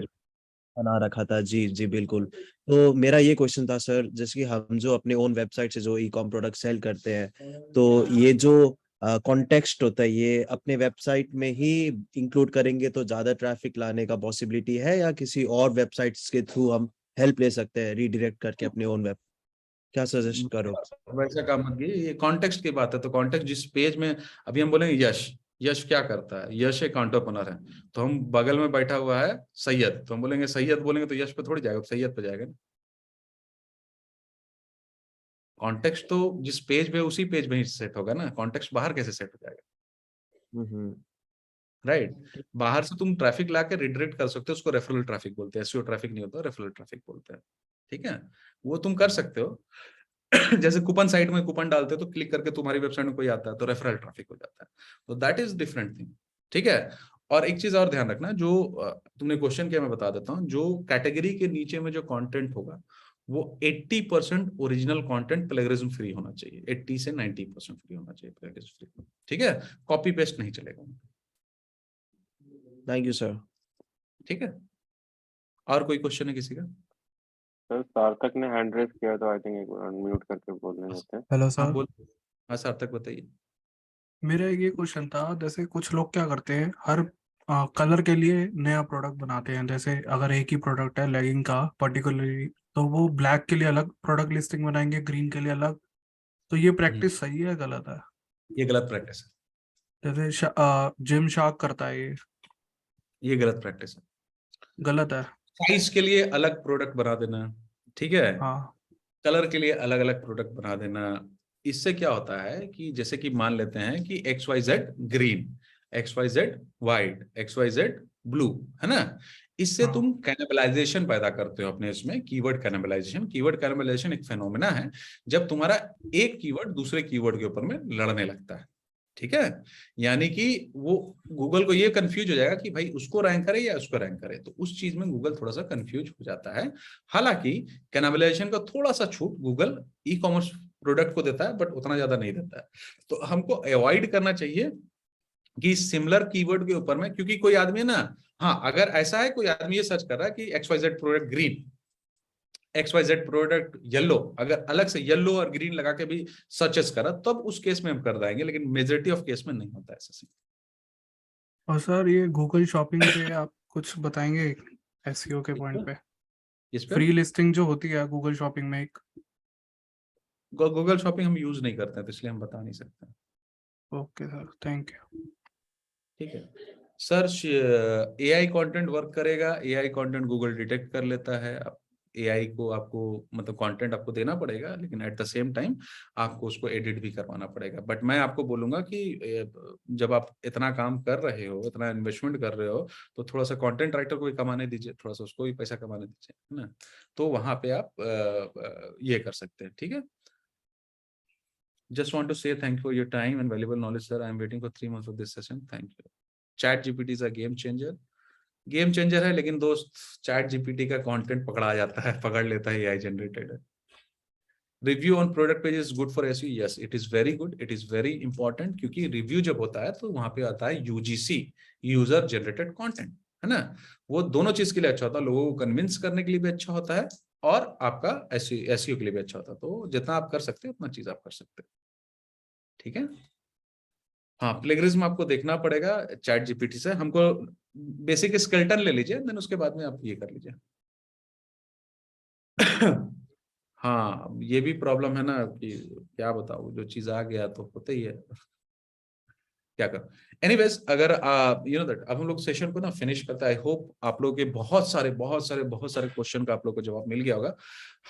बना रखा था। जी जी बिल्कुल। तो मेरा ये क्वेश्चन था सर, जैसे कि हम जो अपने ओन वेबसाइट से जो ई-कॉम प्रोडक्ट सेल करते हैं, तो ये जो कॉन्टेक्स्ट होता है ये अपने वेबसाइट में ही इंक्लूड करेंगे तो ज्यादा ट्रैफिक लाने का पॉसिबिलिटी है, या किसी और वेबसाइट्स के थ्रू हम हेल्प ले सकते हैं रीडायरेक्ट करके अपने ओन वेब? क्या सजेस्ट करो? वैसा काम मत कीजिए, ये कॉन्टेक्स्ट की बात है। तो कॉन्टेक्स्ट जिस पेज में अभी हम बोलेंगे यश, यश क्या करता है? यश एक एंटरप्रेन्योर है, तो हम बगल में बैठा हुआ है सैयद, तो हम बोलेंगे सैयद, बोलेंगे तो यश पे थोड़ी जाएगा, सैयद पे जाएगा। कॉन्टेक्स्ट तो जिस पेज पे उसी पेज में ही सेट होगा ना, कॉन्टेक्स्ट बाहर कैसे सेट हो जाएगा? राइट। बाहर से तुम ट्रैफिक लाके रिडायरेक्ट कर सकते हो, उसको रेफरल ट्रैफिक बोलते हैं, एसईओ ट्रैफिक नहीं होता, रेफरल ट्रैफिक बोलते हैं, ठीक है? वो तुम कर सकते हो। जैसे कूपन साइट में कूपन डालते हो तो क्लिक करके तुम्हारी वेबसाइट में कोई आता है तो रेफरल ट्रैफिक हो जाता है, तो दैट इज डिफरेंट थिंग, ठीक है? और एक चीज और ध्यान रखना, जो तुमने क्वेश्चन किया मैं बता देता हूँ, जो कैटेगरी के नीचे में जो कंटेंट होगा वो 80% ओरिजिनल कंटेंट प्लेगरिज्म फ्री होना चाहिए, 80 से 90% फ्री होना चाहिए प्लेगरिज्म फ्री, ठीक है? कॉपी पेस्ट नहीं चलेगा। Thank you sir. ठीक है, और कोई क्वेश्चन है किसी का? सर सार्थक ने हैंड रेज किया तो आई थिंक एक बार अनम्यूट करके बोलने देते हैं। हेलो हाँ सर, बोल, हाँ सार्थक बताइए। मेरा ये क्वेश्चन था, जैसे कुछ लोग क्या करते हैं, हर कलर के लिए नया प्रोडक्ट बनाते हैं। जैसे अगर एक ही प्रोडक्ट है लेगिंग का पर्टिकुलरली, तो वो ब्लैक के लिए अलग प्रोडक्ट लिस्टिंग बनाएंगे, ग्रीन के लिए अलग। तो ये प्रैक्टिस सही है गलत है? ये गलत प्रैक्टिस है, जैसे जिम शार्क करता है, ये गलत प्रैक्टिस है। गलत है? साइज के लिए अलग प्रोडक्ट बना देना, ठीक है? हाँ कलर के लिए अलग अलग प्रोडक्ट बना देना, इससे क्या होता है कि जैसे कि मान लेते हैं कि XYZ green, XYZ white, XYZ blue, है ना? इससे हाँ तुम कैनिबलाइजेशन पैदा करते हो अपने इसमें, कीवर्ड कैनिबलाइजेशन। कीवर्ड कैनिबलाइजेशन एक फेनोमेना है जब तुम्हारा एक कीवर्ड दूसरे कीवर्ड के ऊपर में लड़ने लगता है, ठीक है, यानी कि वो गूगल को ये कंफ्यूज हो जाएगा कि भाई उसको रैंक करे या उसको रैंक करे, तो उस चीज में गूगल थोड़ा सा कंफ्यूज हो जाता है। हालांकि कैनिबलाइजेशन का थोड़ा सा छूट गूगल ई कॉमर्स प्रोडक्ट को देता है, बट उतना ज्यादा नहीं देता है। तो हमको अवॉइड करना चाहिए कि सिमिलर कीवर्ड के ऊपर में, क्योंकि कोई आदमी ना, हाँ अगर ऐसा है कोई आदमी ये सर्च कर रहा है कि XYZ product green, XYZ product yellow, अगर अलग से येलो और ग्रीन लगा के भी सर्चेस करा तब उस केस में हम कर देंगे, लेकिन मेजोरिटी ऑफ केस में नहीं होता ऐसा सीन। और सर ये गूगल शॉपिंग पे आप कुछ बताएंगे एसईओ के पॉइंट पे? इस पे फ्री लिस्टिंग जो होती है गूगल शॉपिंग में एक। गूगल शॉपिंग हम यूज नहीं करते हैं, तो इसलिए हम बता नहीं सकते। Okay sir, thank you. ठीक है सर, AI कंटेंट वर्क करेगा, AI कंटेंट गूगल डिटेक्ट कर लेता है। AI को आपको मतलब कंटेंट आपको देना पड़ेगा, लेकिन एट द सेम टाइम आपको उसको एडिट भी करवाना पड़ेगा। बट मैं आपको बोलूंगा कि जब आप इतना काम कर रहे हो, इतना इन्वेस्टमेंट कर रहे हो, तो थोड़ा सा कंटेंट राइटर को भी कमाने दीजिए, थोड़ा सा उसको भी पैसा कमाने दीजिए, है ना। तो वहां पे आप ये कर सकते हैं। ठीक है, just want to say thank you for your time and valuable knowledge, sir. I am waiting for 3 months of this session. Thank you. Chat GPT is a game changer. Game changer है, लेकिन दोस्त chat GPT का content पकड़ा जाता है, पकड़ लेता है, एआई जनरेटेड है। Review on product page is good for SEO, yes it is very good, it is very important, क्योंकि रिव्यू जब होता है तो वहां पे आता है यूजीसी, यूजर जनरेटेड कंटेंट, है ना। वो दोनों चीज के लिए अच्छा होता है, लोगों को कन्विंस करने के लिए भी अच्छा होता है, और आपका एसईओ के लिए भी अच्छा होता है। तो जितना आप कर सकते हैं उतना चीज आप कर सकते हैं। ठीक है, हाँ प्लेगरिज्म आपको देखना पड़ेगा चैट जीपीटी से। हमको बेसिक स्केलेटन ले लीजिए, देन उसके बाद में आप ये कर लीजिए। हाँ ये भी प्रॉब्लम है ना कि क्या बताऊँ, जो चीज आ गया तो होता ही है, क्या कर। एनीवेज, अगर यू नो दैट, अब हम लोग सेशन को ना फिनिश करते हैं। आई होप आप लोग के बहुत सारे क्वेश्चन का आप लोग को जवाब मिल गया होगा।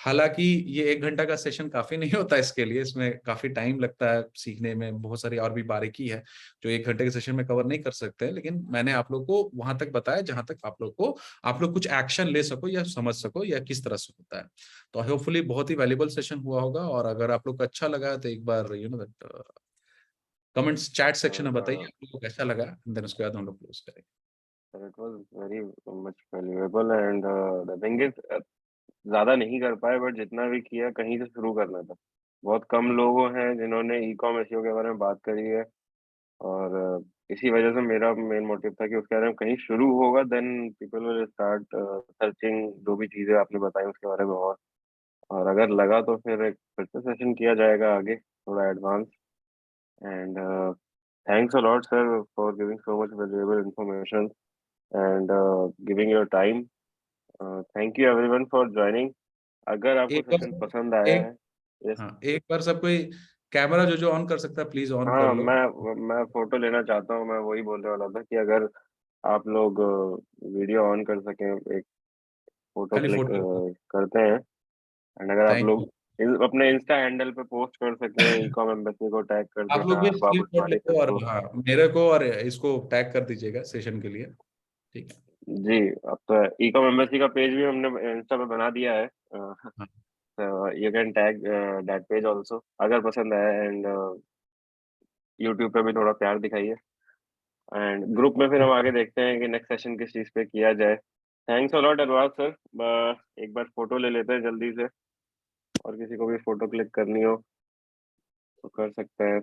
हालांकि ये 1 घंटा का सेशन काफी नहीं होता इसके लिए, इसमें काफी टाइम लगता है सीखने में, बहुत सारी और भी बारीकी है जो 1 घंटे के सेशन में कवर नहीं कर सकते हैं। लेकिन मैंने आप लोग को वहां तक बताया जहां तक आप लोग कुछ एक्शन ले सको या समझ सको या किस तरह से होता है। तो होपफुली बहुत ही वैल्यूबल सेशन हुआ होगा, और अगर आप लोग को अच्छा लगा तो एक बार you know that comments chat section में बताइए आप लोगों को कैसा लगा, देन उसके बाद हम लोग क्लोज करेंगे। Sir, it was very much valuable and the thing is ज्यादा नहीं कर पाए, बट जितना भी किया कहीं से शुरू करना था। बहुत कम लोग हैं जिन्होंने ई कॉम एसईओ के बारे में बात करी है, और इसी वजह से मेरा मेन मोटिव था कि उसके बारे में कहीं शुरू होगा, then people will start searching जो भी चीजें आपने बताई उसके बारे में। और अगर लगा तो फिर एक फिर से सेशन किया जाएगा आगे थोड़ा advance. And thanks a lot sir for giving so much valuable information and giving your time. Thank you everyone for joining. अगर आपको एक बार सेशन पसंद आया एक है, yes, हाँ एक बार सब कोई कैमरा जो जो ऑन कर सकता है प्लीज ऑन कर हाँ लो। मैं फोटो लेना चाहता हूँ। मैं वही बोलने वाला था कि अगर आप लोग वीडियो ऑन कर सकें, एक फोटो खाली क्लिक फोटो, करते हैं, एंड अगर आप थैंक लोग यू। अपने इंस्टा हैंडल पे पोस्ट कर सकें, ई कॉम एम्बेसी को टैग कर दें, आप लोग भी बाबू स्क्रीनशॉट उस्मानी सर लो और को। हाँ मेरे को और इसको टैग कर दीजिएगा सेशन के लिए। ठीक है, जी, अब तो ई कॉम एम्बेसी का पेज भी हमने इंस्टा पे बना दिया है, हाँ you can tag that page also अगर पसंद आया। एंड यूट्यूब पे भी थोड़ा प्यार दिखाइए, एंड ग्रुप में फिर हम आगे देखते हैं कि नेक्स्ट सेशन किस चीज़ पे किया जाए। Thanks a lot Arbaz sir. एक बार फोटो ले लेते हैं जल्दी से, और किसी को भी फोटो क्लिक करनी हो तो कर सकते हैं।